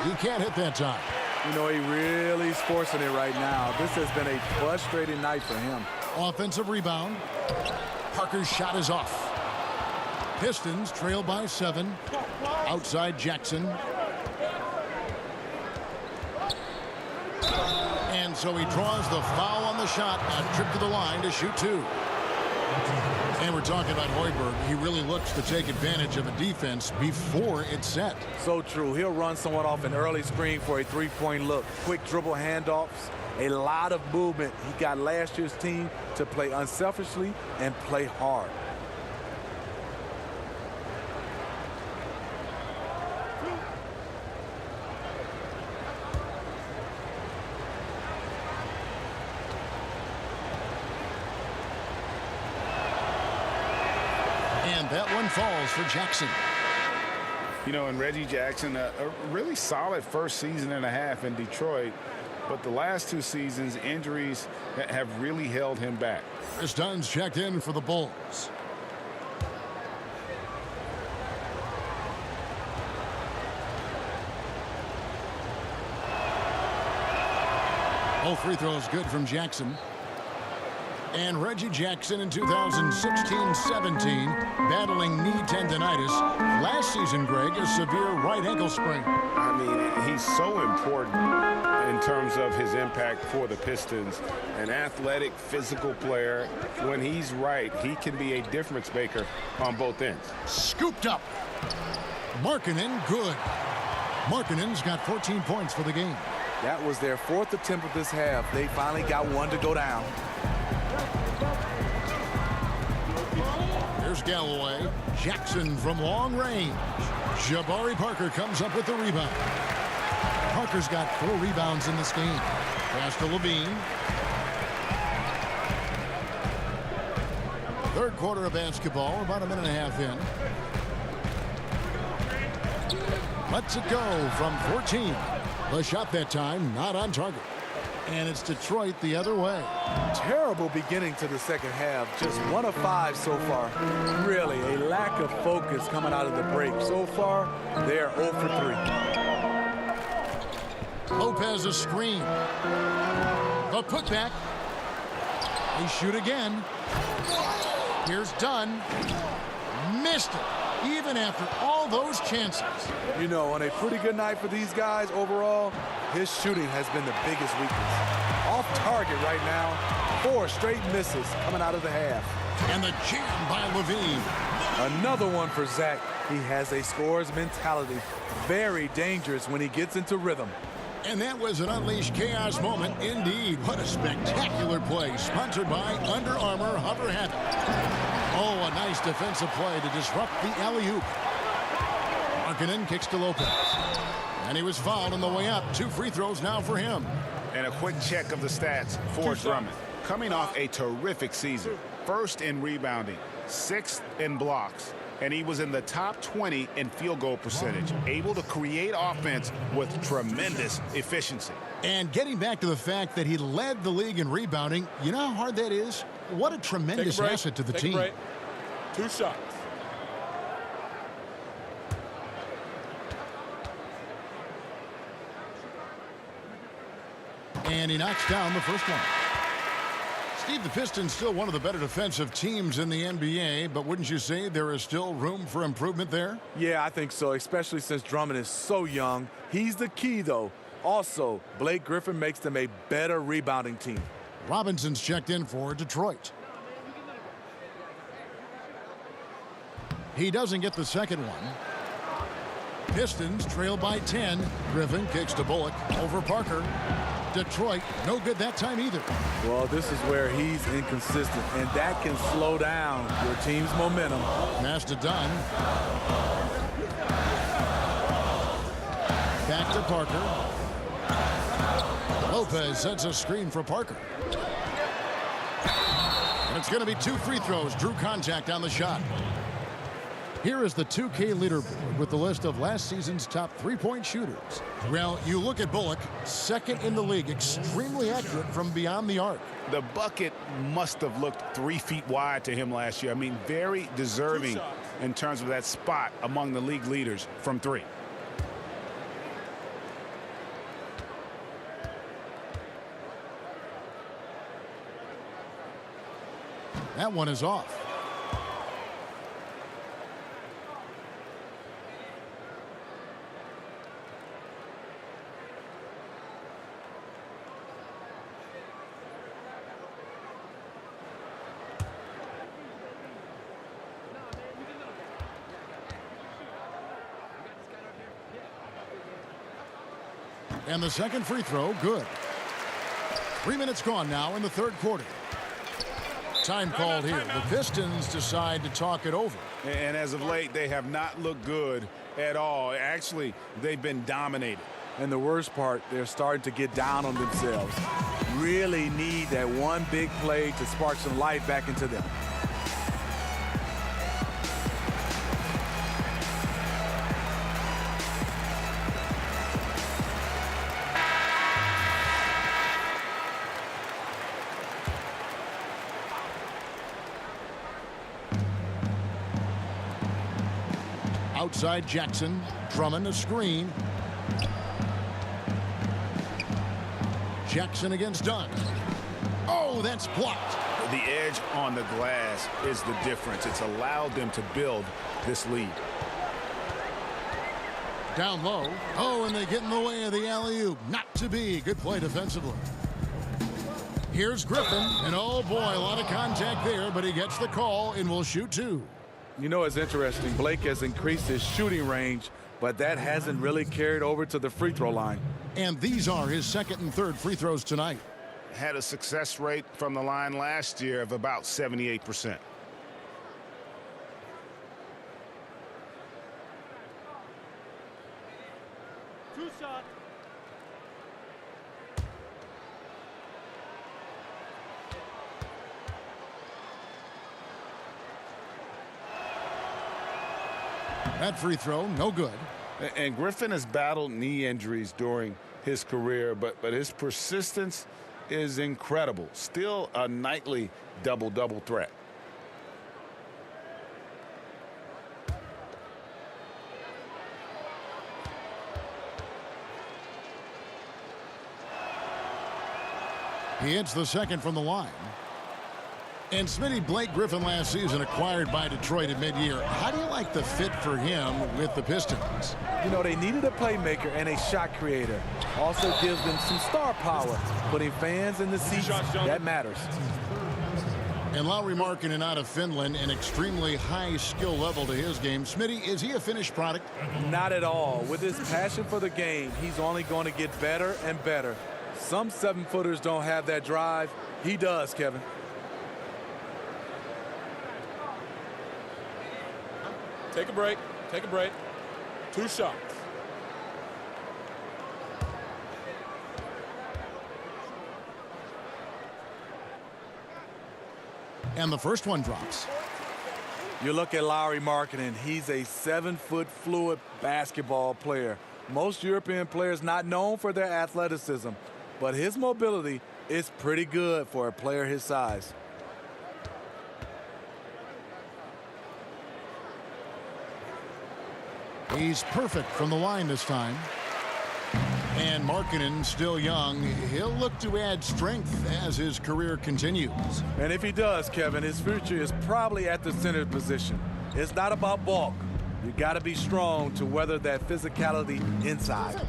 He can't hit that time. You know, he really is forcing it right now. This has been a frustrating night for him. Offensive rebound. Parker's shot is off. Pistons trail by 7. Outside Jackson. And so he draws the foul on the shot. A trip to the line to shoot 2. And we're talking about Hoiberg. He really looks to take advantage of a defense before it's set. So true. He'll run someone off an early screen for a three-point look. Quick dribble handoffs. A lot of movement. He got last year's team to play unselfishly and play hard. That one falls for Jackson. You know, and Reggie Jackson, a really solid first season and a half in Detroit, but the last 2 seasons, injuries have really held him back. Chris Dunn's checked in for the Bulls. All free throws good from Jackson. And Reggie Jackson in 2016-17 battling knee tendonitis. Last season, Greg, a severe right ankle sprain. I mean, he's so important in terms of his impact for the Pistons. An athletic, physical player. When he's right, he can be a difference maker on both ends. Scooped up. Markkanen, good. Markkanen's got 14 points for the game. That was their 4th attempt of this half. They finally got one to go down. Here's Galloway. Jackson from long range. Jabari Parker comes up with the rebound. Parker's got 4 rebounds in this game. Pass to Levine. Third quarter of basketball, about a minute and a half in. Lets it go from 14. The shot that time not on target. And it's Detroit the other way. Terrible beginning to the second half. Just 1 of 5 so far. Really, a lack of focus coming out of the break. So far, they're 0 for 3. Lopez a screen. The putback. They shoot again. Here's Dunn. Missed it. Even after all those chances. You know, on a pretty good night for these guys overall, his shooting has been the biggest weakness. Off target right now. 4 straight misses coming out of the half. And the jam by Levine. Another one for Zach. He has a scorer's mentality. Very dangerous when he gets into rhythm. And that was an unleashed chaos moment indeed. What a spectacular play. Sponsored by Under Armour Hover Habit. Oh, a nice defensive play to disrupt the alley-oop. Markkanen kicks to Lopez. And he was fouled on the way up. 2 free throws now for him. And a quick check of the stats for Drummond. Coming off a terrific season. 1st in rebounding, 6th in blocks. And he was in the top 20 in field goal percentage. Able to create offense with tremendous efficiency. And getting back to the fact that he led the league in rebounding, you know how hard that is? What a tremendous asset to the team. 2 shots. And And he knocks down the first one. Steve, the Pistons still one of the better defensive teams in the NBA, but wouldn't you say there is still room for improvement there? Yeah, I think so, especially since Drummond is so young. He's the key, though. Also, Blake Griffin makes them a better rebounding team. Robinson's checked in for Detroit. He doesn't get the second one. Pistons trail by 10. Griffin kicks to Bullock over Parker. Detroit, no good that time either. Well, this is where he's inconsistent, and that can slow down your team's momentum. Pass to Dunn. Back to Parker. Lopez sets a screen for Parker. And it's going to be 2 free throws. Drew contact on the shot. Here is the 2K leaderboard with the list of last season's top three-point shooters. Well, you look at Bullock, second in the league, extremely accurate from beyond the arc. The bucket must have looked 3 feet wide to him last year. I mean, very deserving in terms of that spot among the league leaders from 3. That one is off. And the second free throw, good. 3 minutes gone now in the third quarter. Time called here. The Pistons decide to talk it over. And as of late, they have not looked good at all. Actually, they've been dominated. And the worst part, they're starting to get down on themselves. Really need that one big play to spark some life back into them. Outside Jackson, Drummond a screen. Jackson against Dunn. Oh, that's blocked. The edge on the glass is the difference. It's allowed them to build this lead. Down low. Oh, and they get in the way of the alley-oop. Not to be. Good play defensively. Here's Griffin, and oh boy, a lot of contact there, but he gets the call and will shoot 2. You know, it's interesting. Blake has increased his shooting range, but that hasn't really carried over to the free throw line. And these are his second and third free throws tonight. Had a success rate from the line last year of about 78%. Two shots. That free throw, no good. And Griffin has battled knee injuries during his career, but his persistence is incredible. Still a nightly double-double threat. He hits the second from the line. And Smitty, Blake Griffin last season acquired by Detroit at mid-year. How do you like the fit for him with the Pistons? You know, they needed a playmaker and a shot creator. Also gives them some star power. Putting fans in the seats, that matters. And Lauri Markkanen out of Finland, an extremely high skill level to his game. Smitty, is he a finished product? Not at all. With his passion for the game, he's only going to get better and better. Some 7-footers don't have that drive. He does, Kevin. Take a break. Take a break. 2 shots. And the first one drops. You look at Lauri Markkanen, he's a 7-foot fluid basketball player. Most European players not known for their athleticism, but his mobility is pretty good for a player his size. He's perfect from the line this time. And Markkanen, still young, he'll look to add strength as his career continues. And if he does, Kevin, his future is probably at the center position. It's not about bulk. You got to be strong to weather that physicality inside.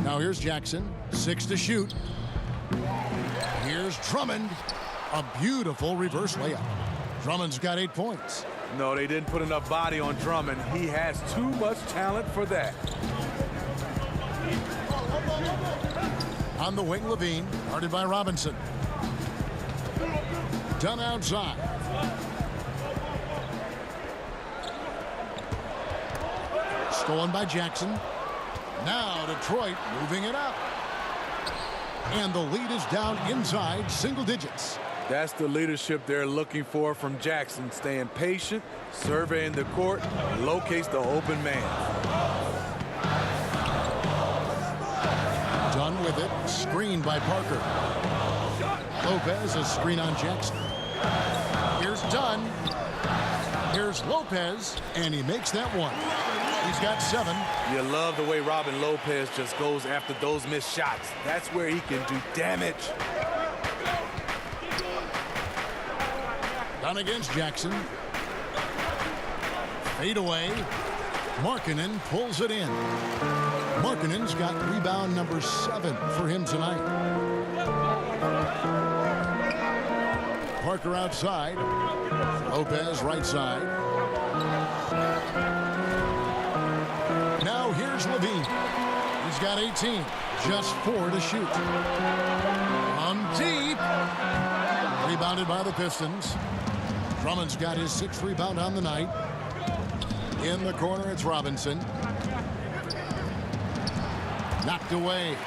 Now here's Jackson, 6 to shoot. Here's Drummond, a beautiful reverse layup. Drummond's got 8 points. No, they didn't put enough body on Drummond. He has too much talent for that. On the wing, Levine, guarded by Robinson. Done outside. Stolen by Jackson. Now Detroit moving it up. And the lead is down inside single digits. That's the leadership they're looking for from Jackson. Staying patient, surveying the court, locates the open man. Done with it. Screen by Parker. Lopez, a screen on Jackson. Here's Dunn. Here's Lopez, and he makes that one. He's got 7. You love the way Robin Lopez just goes after those missed shots. That's where he can do damage. Done against Jackson. Fade away. Markkanen pulls it in. Markkanen's got rebound number 7 for him tonight. Parker outside. Lopez right side. Now here's Levine. He's got 18. Just 4 to shoot. Deep. Rebounded by the Pistons. Drummond's got his 6th rebound on the night. In the corner, it's Robinson. Knocked away.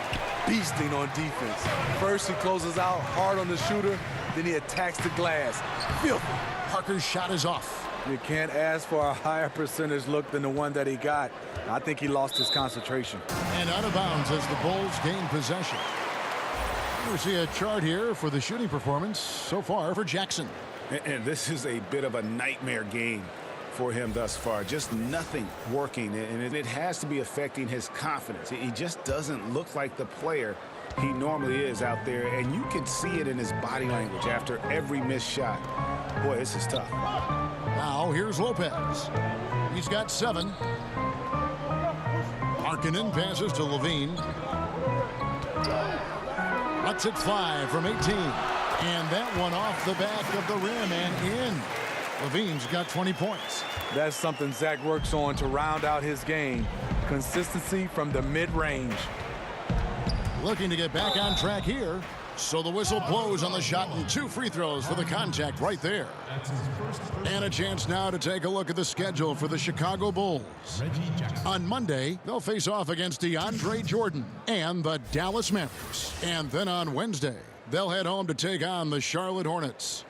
Beasting on defense. First he closes out hard on the shooter, then he attacks the glass. Filthy. Parker's shot is off. You can't ask for a higher percentage look than the one that he got. I think he lost his concentration. And out of bounds as the Bulls gain possession. You see a chart here for the shooting performance so far for Jackson. And this is a bit of a nightmare game for him thus far. Just nothing working, and it has to be affecting his confidence. He just doesn't look like the player he normally is out there, and you can see it in his body language after every missed shot. Boy, this is tough. Now here's Lopez. He's got 7. Markkanen passes to Levine. Lets it fly from 18. And that one off the back of the rim and in. Levine's got 20 points. That's something Zach works on to round out his game. Consistency from the mid-range. Looking to get back on track here. So the whistle blows on the shot and 2 free throws for the contact right there. And a chance now to take a look at the schedule for the Chicago Bulls. On Monday, they'll face off against DeAndre Jordan and the Dallas Mavericks. And then on Wednesday, they'll head home to take on the Charlotte Hornets.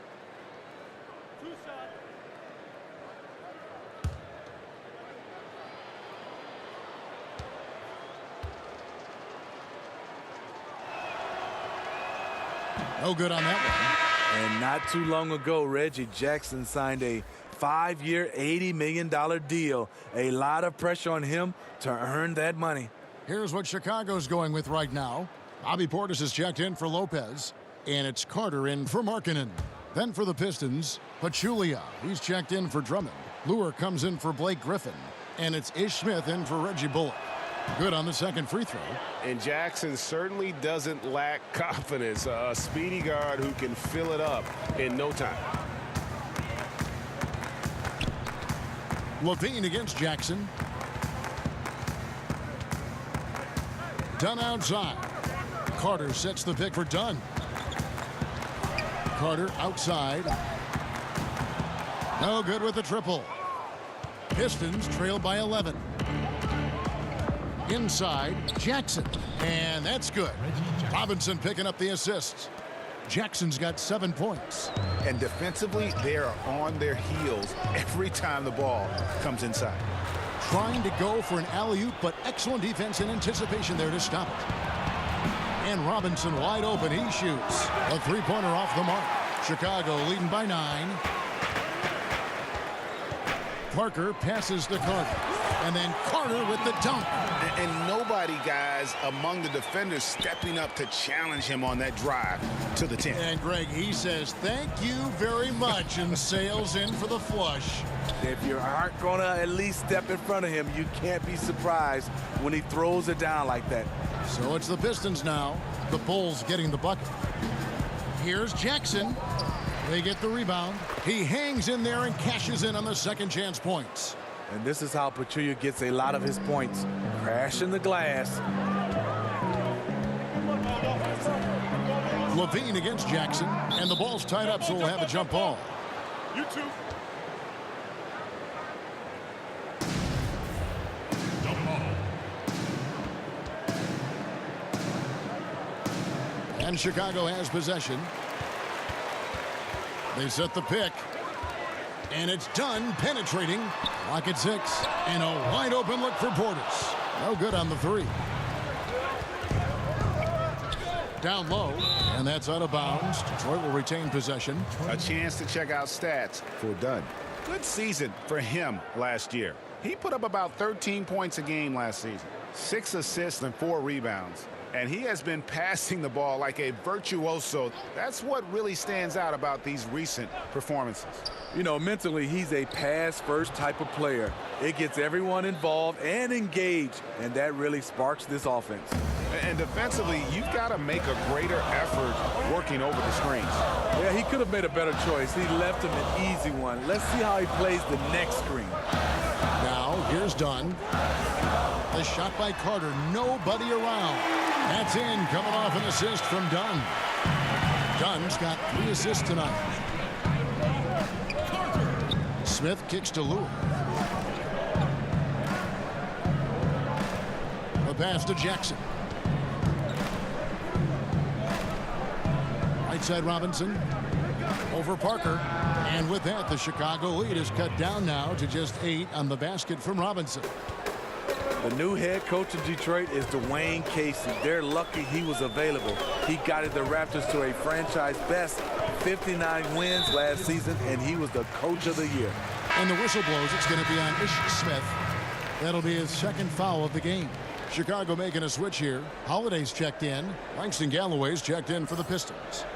No good on that one. And not too long ago, Reggie Jackson signed a 5-year, $80 million deal. A lot of pressure on him to earn that money. Here's what Chicago's going with right now. Bobby Portis has checked in for Lopez, and it's Carter in for Markkanen. Then for the Pistons, Pachulia. He's checked in for Drummond. Lure comes in for Blake Griffin, and it's Ish Smith in for Reggie Bullock. Good on the second free throw. And Jackson certainly doesn't lack confidence. A speedy guard who can fill it up in no time. Levine against Jackson. Dunn outside. Carter sets the pick for Dunn. Carter outside. No good with the triple. Pistons trail by 11. Inside, Jackson. And that's good. Robinson picking up the assist. Jackson's got 7 points. And defensively, they are on their heels every time the ball comes inside. Trying to go for an alley-oop, but excellent defense and anticipation there to stop it. And Robinson wide open. He shoots. A three-pointer off the mark. Chicago leading by 9. Parker passes to Carter. And then Carter with the dunk. And nobody, guys, among the defenders stepping up to challenge him on that drive to the 10. And Greg, he says, thank you very much, and sails in for the flush. If you aren't going to at least step in front of him, you can't be surprised when he throws it down like that. So it's the Pistons now. The Bulls getting the bucket. Here's Jackson. They get the rebound. He hangs in there and cashes in on the second chance points. And this is how Pachulia gets a lot of his points. Crashing the glass. Levine against Jackson. And the ball's tied up, so we'll have a jump ball. You two. And Chicago has possession. They set the pick. And it's done, penetrating. Lock at 6. And a wide open look for Portis. No good on the 3. Down low. And that's out of bounds. Detroit will retain possession. A chance to check out stats for Dunn. Good season for him last year. He put up about 13 points a game last season. 6 assists and 4 rebounds. And he has been passing the ball like a virtuoso. That's what really stands out about these recent performances. You know, mentally, he's a pass-first type of player. It gets everyone involved and engaged, and that really sparks this offense. And defensively, you've got to make a greater effort working over the screens. Yeah, he could have made a better choice. He left him an easy one. Let's see how he plays the next screen. Now, here's Dunn. The shot by Carter. Nobody around. That's in, coming off an assist from Dunn. Dunn's got 3 assists tonight. Smith kicks to Lewis. The pass to Jackson. Right side Robinson. Over Parker. And with that, the Chicago lead is cut down now to just 8 on the basket from Robinson. The new head coach of Detroit is Dwayne Casey. They're lucky he was available. He guided the Raptors to a franchise best 59 wins last season, and he was the coach of the year. And the whistle blows. It's going to be on Ish Smith. That'll be his second foul of the game. Chicago making a switch here. Holiday's checked in. Langston Galloway's checked in for the Pistons.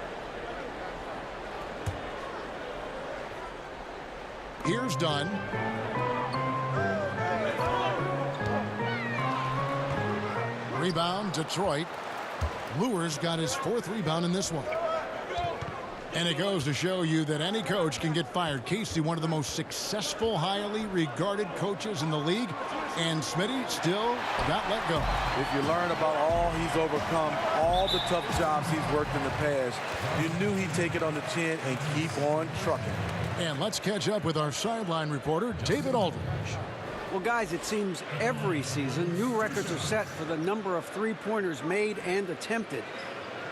Here's Dunn. Rebound, Detroit. Lewis got his 4th rebound in this one. And it goes to show you that any coach can get fired. Casey, one of the most successful, highly regarded coaches in the league. And Smitty still got let go. If you learn about all he's overcome, all the tough jobs he's worked in the past, you knew he'd take it on the chin and keep on trucking. And let's catch up with our sideline reporter, David Aldridge. Well, guys, it seems every season new records are set for the number of three-pointers made and attempted.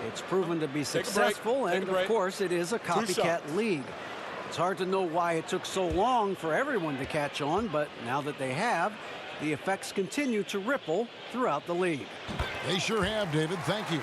It's proven to be successful, and of course, it is a copycat league. It's hard to know why it took so long for everyone to catch on, but now that they have, the effects continue to ripple throughout the league. They sure have, David. Thank you.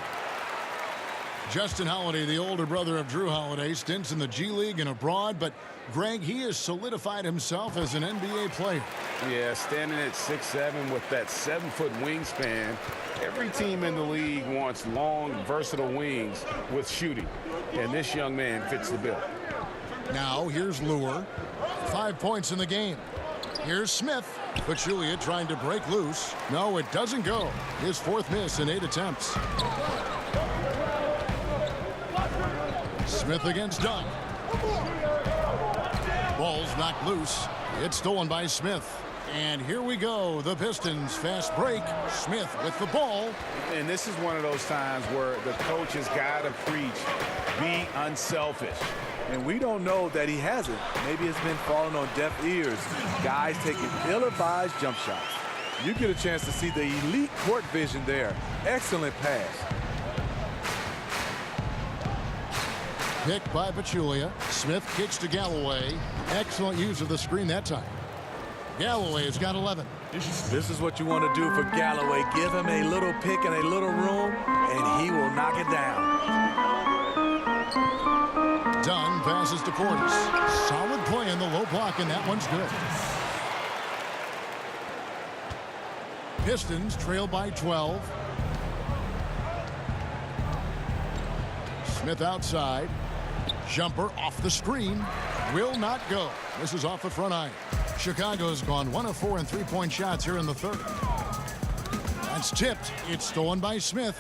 Justin Holiday, the older brother of Drew Holiday, stints in the G League and abroad, but Greg, he has solidified himself as an NBA player. Yeah, standing at 6'7" with that 7-foot wingspan. Every team in the league wants long, versatile wings with shooting, and this young man fits the bill. Now, here's Lure. 5 points in the game. Here's Smith. Pachulia trying to break loose. No, it doesn't go. His 4th miss in 8 attempts. Smith against Dunn. Ball's knocked loose. It's stolen by Smith. And here we go. The Pistons fast break. Smith with the ball. And this is one of those times where the coach has got to preach, be unselfish. And we don't know that he hasn't. Maybe it's been falling on deaf ears. Guys taking ill-advised jump shots. You get a chance to see the elite court vision there. Excellent pass. Picked by Pachulia. Smith kicks to Galloway. Excellent use of the screen that time. Galloway has got 11. This is what you want to do for Galloway. Give him a little pick and a little room, and he will knock it down. Dunn passes to Portis. Solid play in the low block, and that one's good. Pistons trail by 12. Smith outside. Jumper off the screen. Will not go. This is off the front iron. Chicago's gone 1 of 4 in three-point shots here in the third. That's tipped. It's stolen by Smith.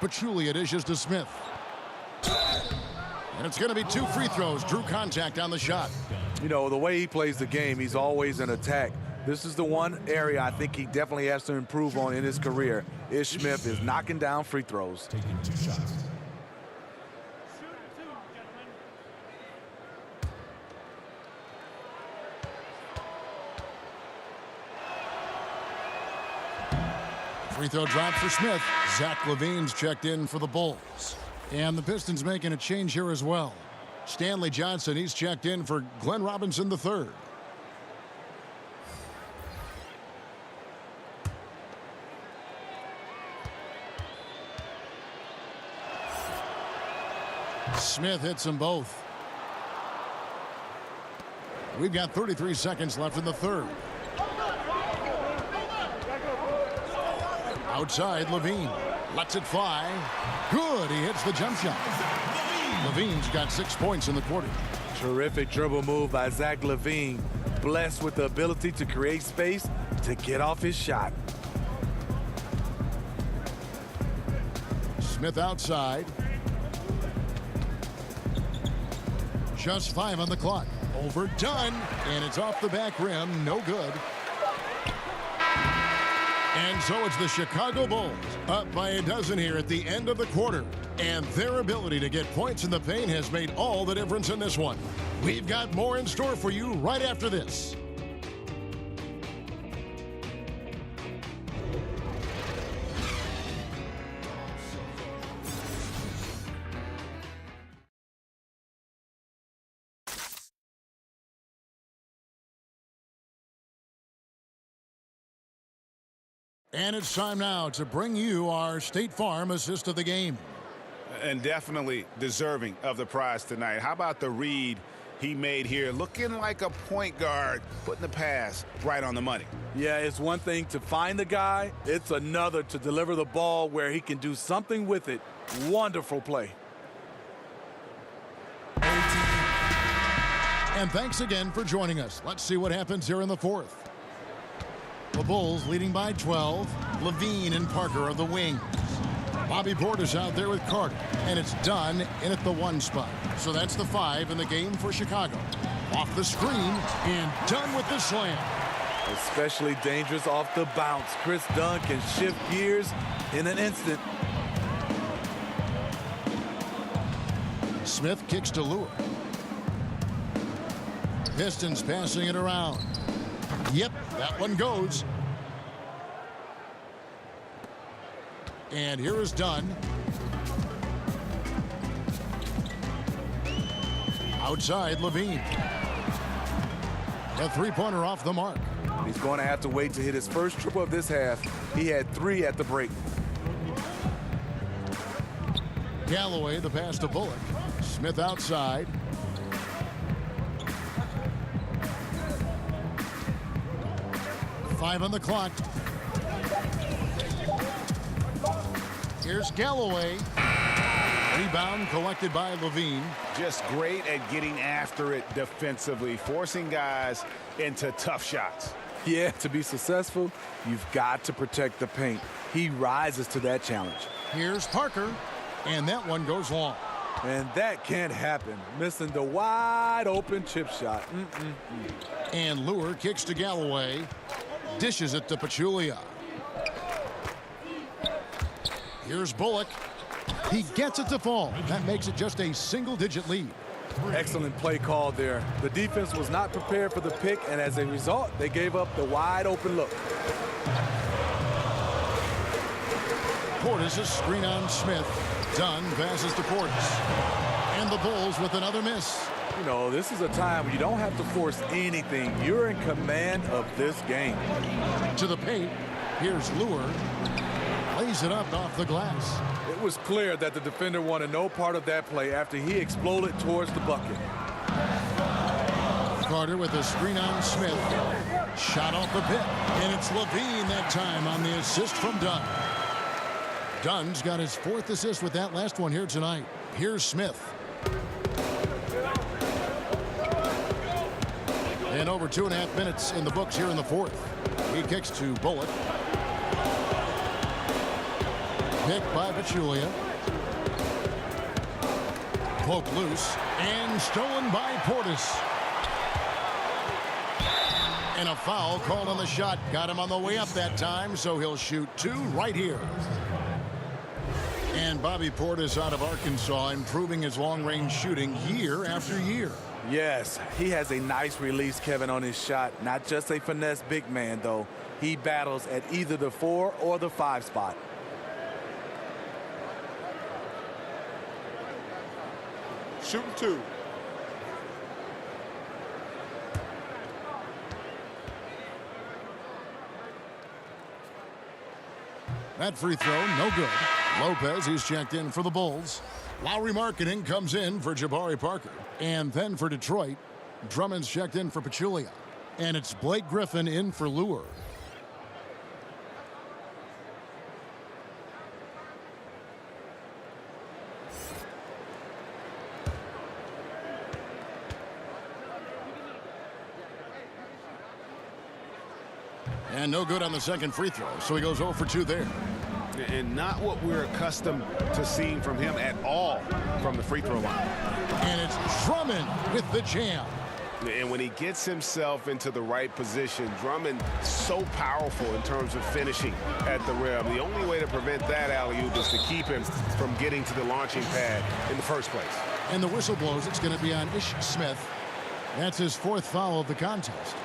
Pachulia dishes to Smith. And it's going to be 2 free throws. Drew contact on the shot. You know, the way he plays the game, he's always in attack. This is the one area I think he definitely has to improve on in his career. Ish Smith is knocking down free throws. Taking 2 shots. Free throw drop for Smith. Zach LaVine's checked in for the Bulls. And the Pistons making a change here as well. Stanley Johnson, he's checked in for Glenn Robinson III. Smith hits them both. We've got 33 seconds left in the third. Outside, Levine lets it fly. Good, he hits the jump shot. Levine's got 6 points in the quarter. Terrific dribble move by Zach LaVine. Blessed with the ability to create space to get off his shot. Smith outside. Just 5 on the clock. Overdone, and it's off the back rim. No good. And so it's the Chicago Bulls up by a dozen here at the end of the quarter. And their ability to get points in the paint has made all the difference in this one. We've got more in store for you right after this. And it's time now to bring you our State Farm assist of the game. And definitely deserving of the prize tonight. How about the read he made here? Looking like a point guard, putting the pass right on the money. Yeah, it's one thing to find the guy. It's another to deliver the ball where he can do something with it. Wonderful play. And thanks again for joining us. Let's see what happens here in the fourth. The Bulls leading by 12. Levine and Parker are the wings. Bobby Portis out there with Carter. And it's done in at the 1 spot. So that's the 5 in the game for Chicago. Off the screen and done with the slam. Especially dangerous off the bounce. Chris Dunn can shift gears in an instant. Smith kicks to Lure. Pistons passing it around. Yep, that one goes. And here is Dunn. Outside, Levine. A three-pointer off the mark. He's going to have to wait to hit his first triple of this half. He had 3 at the break. Galloway, the pass to Bullock. Smith outside. Five on the clock. Here's Galloway. Rebound collected by Levine. Just great at getting after it defensively, forcing guys into tough shots. Yeah, to be successful, you've got to protect the paint. He rises to that challenge. Here's Parker, and that one goes long. And that can't happen. Missing the wide open chip shot. And Lure kicks to Galloway. Dishes it to Pachulia. Here's Bullock. He gets it to fall. That makes it just a single-digit lead. Excellent play call there. The defense was not prepared for the pick, and as a result, they gave up the wide open look. Portis' screen on Smith. Dunn passes to Portis. And the Bulls with another miss. You know, this is a time when you don't have to force anything. You're in command of this game. To the paint. Here's Lure. Lays it up off the glass. It was clear that the defender wanted no part of that play after he exploded towards the bucket. Carter with a screen on Smith. Shot off the pit, and it's Levine that time on the assist from Dunn. Dunn's got his 4th assist with that last one here tonight. Here's Smith. And over 2.5 minutes in the books here in the 4th. He kicks to Bullock. Picked by Pachulia. Poked loose and stolen by Portis. And a foul called on the shot. Got him on the way up that time, so he'll shoot 2 right here. And Bobby Portis out of Arkansas, improving his long-range shooting year after year. Yes, he has a nice release, Kevin, on his shot. Not just a finesse big man, though. He battles at either the 4 or the 5 spot. Shooting 2. That free throw, no good. Lopez, he's checked in for the Bulls. Lowry Markkanen comes in for Jabari Parker. And then for Detroit, Drummond's checked in for Pachulia. And it's Blake Griffin in for Lure. And no good on the second free throw, so he goes 0 for 2 there. And not what we're accustomed to seeing from him at all from the free throw line. And it's Drummond with the jam. And when he gets himself into the right position, Drummond so powerful in terms of finishing at the rim. The only way to prevent that alley-oop is to keep him from getting to the launching pad in the first place. And the whistle blows. It's going to be on Ish Smith. That's his 4th foul of the contest.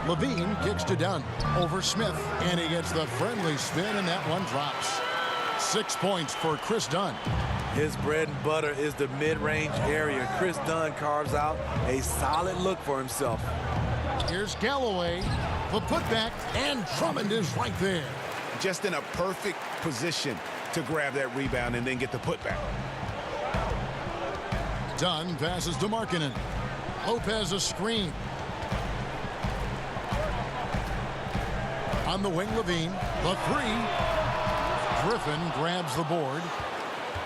Levine kicks to Dunn over Smith, and he gets the friendly spin, and that one drops. 6 points for Chris Dunn. His bread and butter is the mid-range area. Chris Dunn carves out a solid look for himself. Here's Galloway, the putback, and Drummond is right there. Just in a perfect position to grab that rebound and then get the putback. Dunn passes to Markkanen. Lopez a screen. On the wing, Levine, the 3. Griffin grabs the board.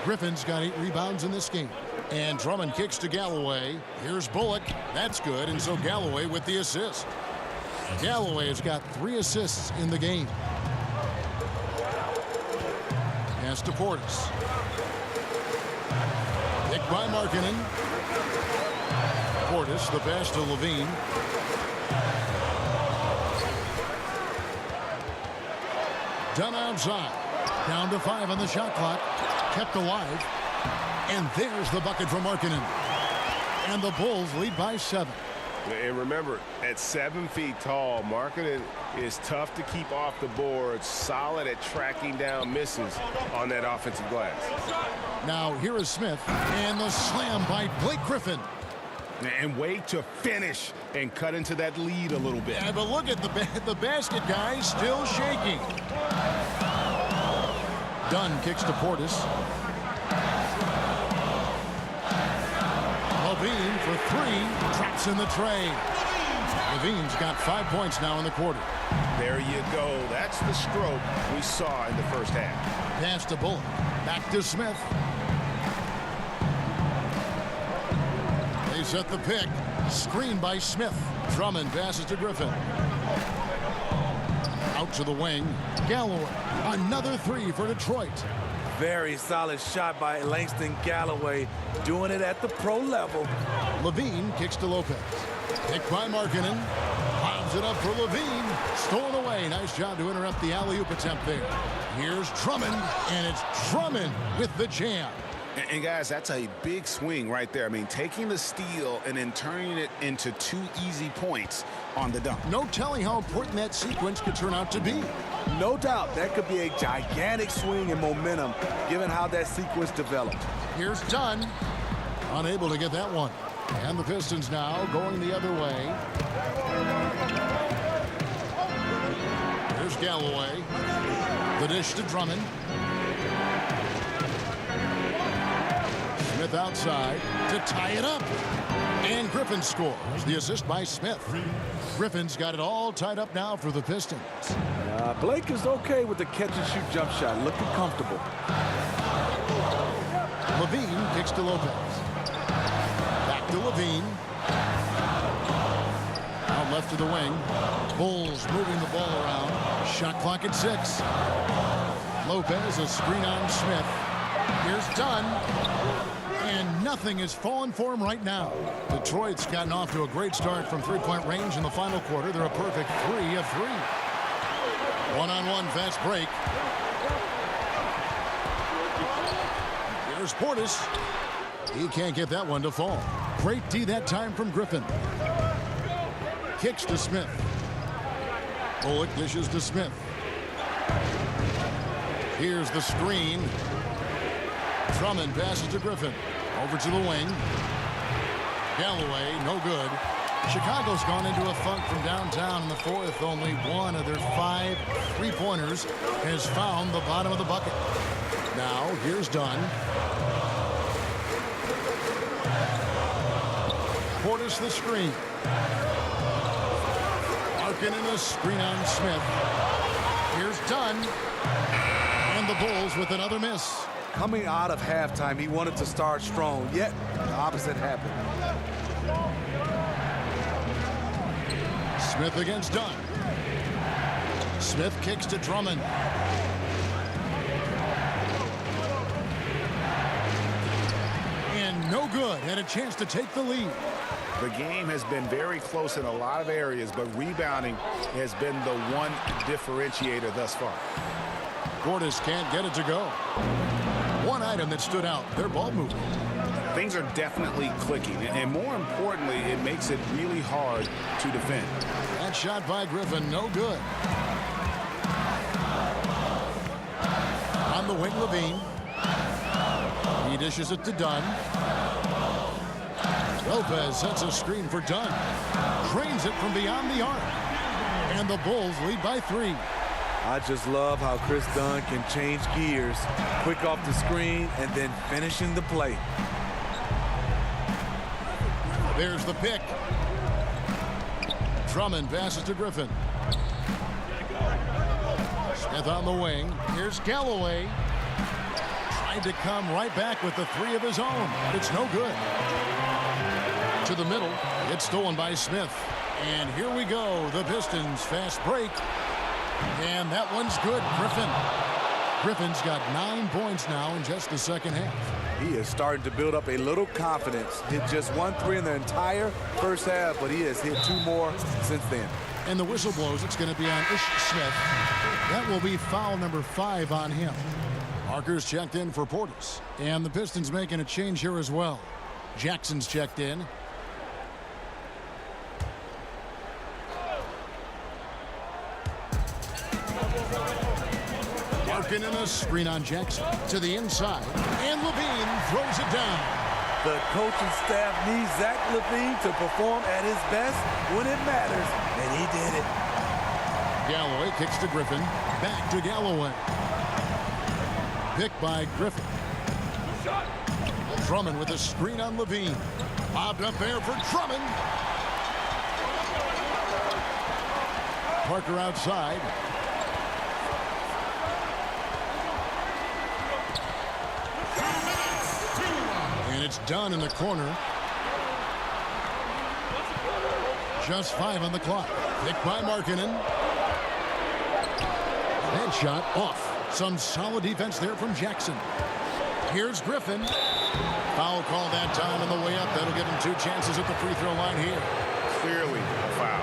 Griffin's got 8 rebounds in this game. And Drummond kicks to Galloway. Here's Bullock. That's good, and so Galloway with the assist. Galloway has got 3 assists in the game. Pass to Portis. Picked by Markkanen. Portis, the pass to Levine. Dunn outside. Down to 5 on the shot clock. Kept alive. And there's the bucket from Markkanen. And the Bulls lead by 7. And remember, at 7 feet tall, Markkanen is tough to keep off the board, solid at tracking down misses on that offensive glass. Now here is Smith, and the slam by Blake Griffin. And wait to finish and cut into that lead a little bit. Yeah, but look at the basket, guys, still shaking. Dunn kicks to Portis. Levine for 3, traps in the tray. Levine's got 5 points now in the quarter. There you go. That's the stroke we saw in the first half. Pass to Bullock. Back to Smith. They set the pick. Screen by Smith. Drummond passes to Griffin. Out to the wing. Galloway. Another 3 for Detroit. Very solid shot by Langston Galloway, doing it at the pro level. Levine kicks to Lopez. Picked by Markkanen. Lobs it up for Levine. Stolen away. Nice job to interrupt the alley-oop attempt there. Here's Drummond, and it's Drummond with the jam. And guys, that's a big swing right there. I mean, taking the steal and then turning it into 2 easy points on the dunk. No telling how important that sequence could turn out to be. No doubt that could be a gigantic swing in momentum given how that sequence developed. Here's Dunn. Unable to get that one. And the Pistons now going the other way. Here's Galloway. The dish to Drummond. Smith outside to tie it up. And Griffin scores. The assist by Smith. Griffin's got it all tied up now for the Pistons. Blake is okay with the catch-and-shoot jump shot, looking comfortable. Levine kicks to Lopez. Back to Levine. Out left to the wing. Bulls moving the ball around. Shot clock at 6. Lopez, a screen on Smith. Here's Dunn. And nothing is falling for him right now. Detroit's gotten off to a great start from three-point range in the final quarter. They're a perfect 3 of 3. One-on-one fast break. Here's Portis. He can't get that one to fall. Great D that time from Griffin. Kicks to Smith. Bullock dishes to Smith. Here's the screen. Drummond passes to Griffin. Over to the wing. Galloway, no good. Chicago's gone into a funk from downtown in the fourth. Only one of their 5 three-pointers has found the bottom of the bucket. Now, here's Dunn. Portis the screen. Larkin in the screen on Smith. Here's Dunn. And the Bulls with another miss. Coming out of halftime, he wanted to start strong, yet the opposite happened. Smith against Dunn. Smith kicks to Drummond. And no good. Had a chance to take the lead. The game has been very close in a lot of areas, but rebounding has been the one differentiator thus far. Portis can't get it to go. One item that stood out, their ball movement. Things are definitely clicking, and more importantly, it makes it really hard to defend. That shot by Griffin, no good. On the wing, Levine. He dishes it to Dunn. Lopez sets a screen for Dunn. Drains it from beyond the arc. And the Bulls lead by 3. I just love how Chris Dunn can change gears, quick off the screen, and then finishing the play. There's the pick. Drummond passes to Griffin. Smith on the wing. Here's Galloway. Tried to come right back with the 3 of his own. It's no good. To the middle. It's stolen by Smith. And here we go. The Pistons fast break. And that one's good. Griffin's got 9 points now in just the second half. He is starting to build up a little confidence. Hit just 1 3 in the entire first half, but he has hit 2 more since then. And the whistle blows. It's going to be on Ish Smith. That will be foul number 5 on him. Markers checked in for Portis. And the Pistons making a change here as well. Jackson's checked in. Larkin in a screen on Jackson to the inside, and Levine throws it down. The coaching staff needs Zach Levine to perform at his best when it matters, and he did it. Galloway kicks to Griffin, back to Galloway. Picked by Griffin. Drummond with a screen on Levine. Bobbed up there for Drummond. Parker outside. And it's Dunn in the corner. Just 5 on the clock. Picked by Markkanen. Headshot off. Some solid defense there from Jackson. Here's Griffin. Foul call that time on the way up. That'll give him 2 chances at the free throw line here. Clearly a foul.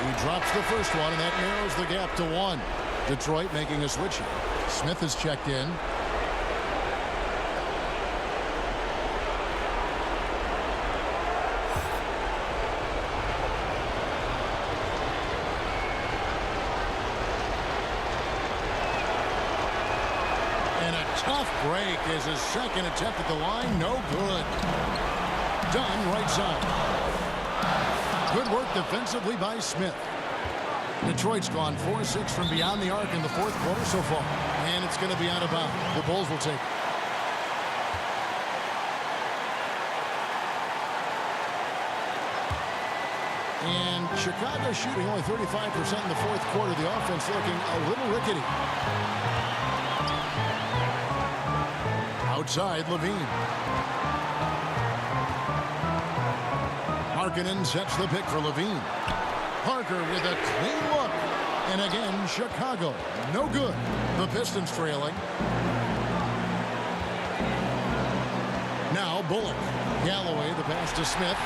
He drops the first one, and that narrows the gap to 1. Detroit making a switch here. Smith is checked in. Tough break is his second attempt at the line. No good. Done right side. Good work defensively by Smith. Detroit's gone 4-6 from beyond the arc in the fourth quarter so far. And it's going to be out of bounds. The Bulls will take it. And Chicago shooting only 35% in the fourth quarter. The offense looking a little rickety. Outside, Levine. Markkanen sets the pick for Levine. Parker with a clean look. And again, Chicago. No good. The Pistons trailing. Now Bullock. Galloway, the pass to Smith.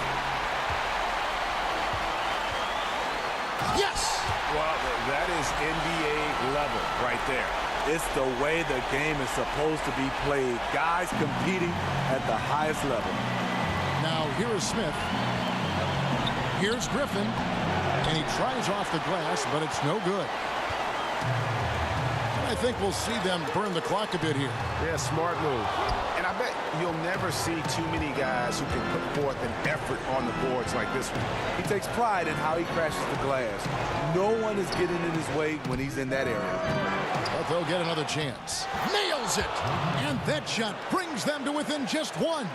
Yes! Well, that is NBA level right there. It's the way the game is supposed to be played. Guys competing at the highest level. Now here is Smith. Here's Griffin. And he tries off the glass, but it's no good. I think we'll see them burn the clock a bit here. Yeah, smart move. And I bet you'll never see too many guys who can put forth an effort on the boards like this one. He takes pride in how he crashes the glass. No one is getting in his way when he's in that area. But they'll get another chance. Nails it! And that shot brings them to within just 1.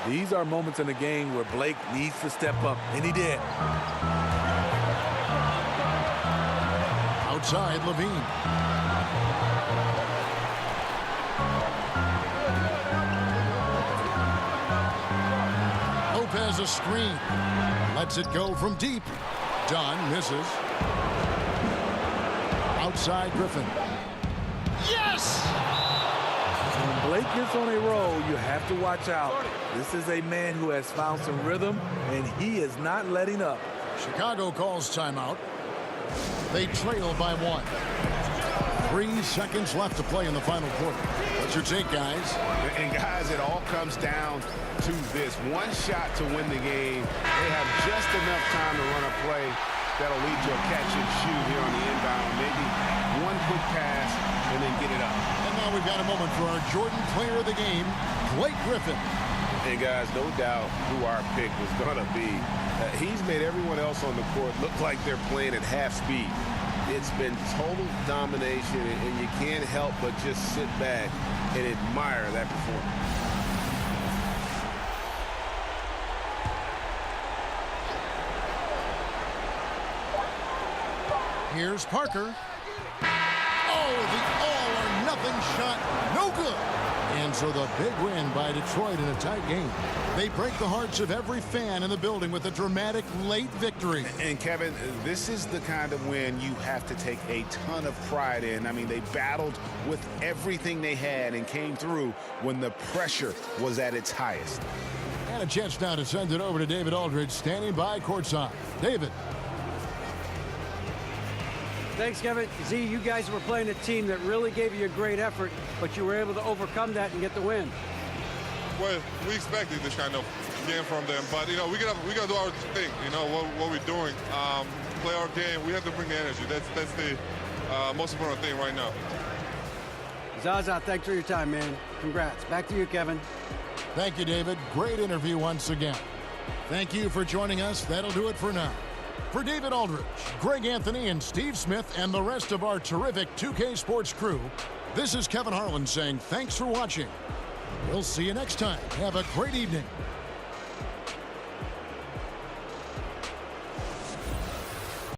These are moments in the game where Blake needs to step up, and he did. Outside, Levine. Lopez a screen. Lets it go from deep. Dunn misses. Outside, Griffin. Yes! When Blake gets on a roll, you have to watch out. This is a man who has found some rhythm, and he is not letting up. Chicago calls timeout. They trail by 1. 3 seconds left to play in the final quarter. What's your take, guys? And guys, it all comes down to this. One shot to win the game. They have just enough time to run a play that'll lead to a catch and shoot here on the inbound. Maybe one quick pass and then get it up. And now we've got a moment for our Jordan player of the game, Blake Griffin. And guys, no doubt who our pick was going to be. He's made everyone else on the court look like they're playing at half speed. It's been total domination, and you can't help but just sit back and admire that performance. Here's Parker. Oh, the all-or-nothing shot. No good. And so the big win by Detroit in a tight game. They break the hearts of every fan in the building with a dramatic late victory. And Kevin, this is the kind of win you have to take a ton of pride in. I mean, they battled with everything they had and came through when the pressure was at its highest. And a chance now to send it over to David Aldridge, standing by courtside. David. Thanks, Kevin. Z, you guys were playing a team that really gave you a great effort, but you were able to overcome that and get the win. Well, we expected this kind of game from them, but you know we gotta do our thing. You know what we're doing, play our game. We have to bring the energy. That's the most important thing right now. Zaza, thanks for your time, man. Congrats. Back to you, Kevin. Thank you, David. Great interview once again. Thank you for joining us. That'll do it for now. For David Aldridge, Greg Anthony, and Steve Smith, and the rest of our terrific 2K Sports crew, this is Kevin Harlan saying thanks for watching. We'll see you next time. Have a great evening.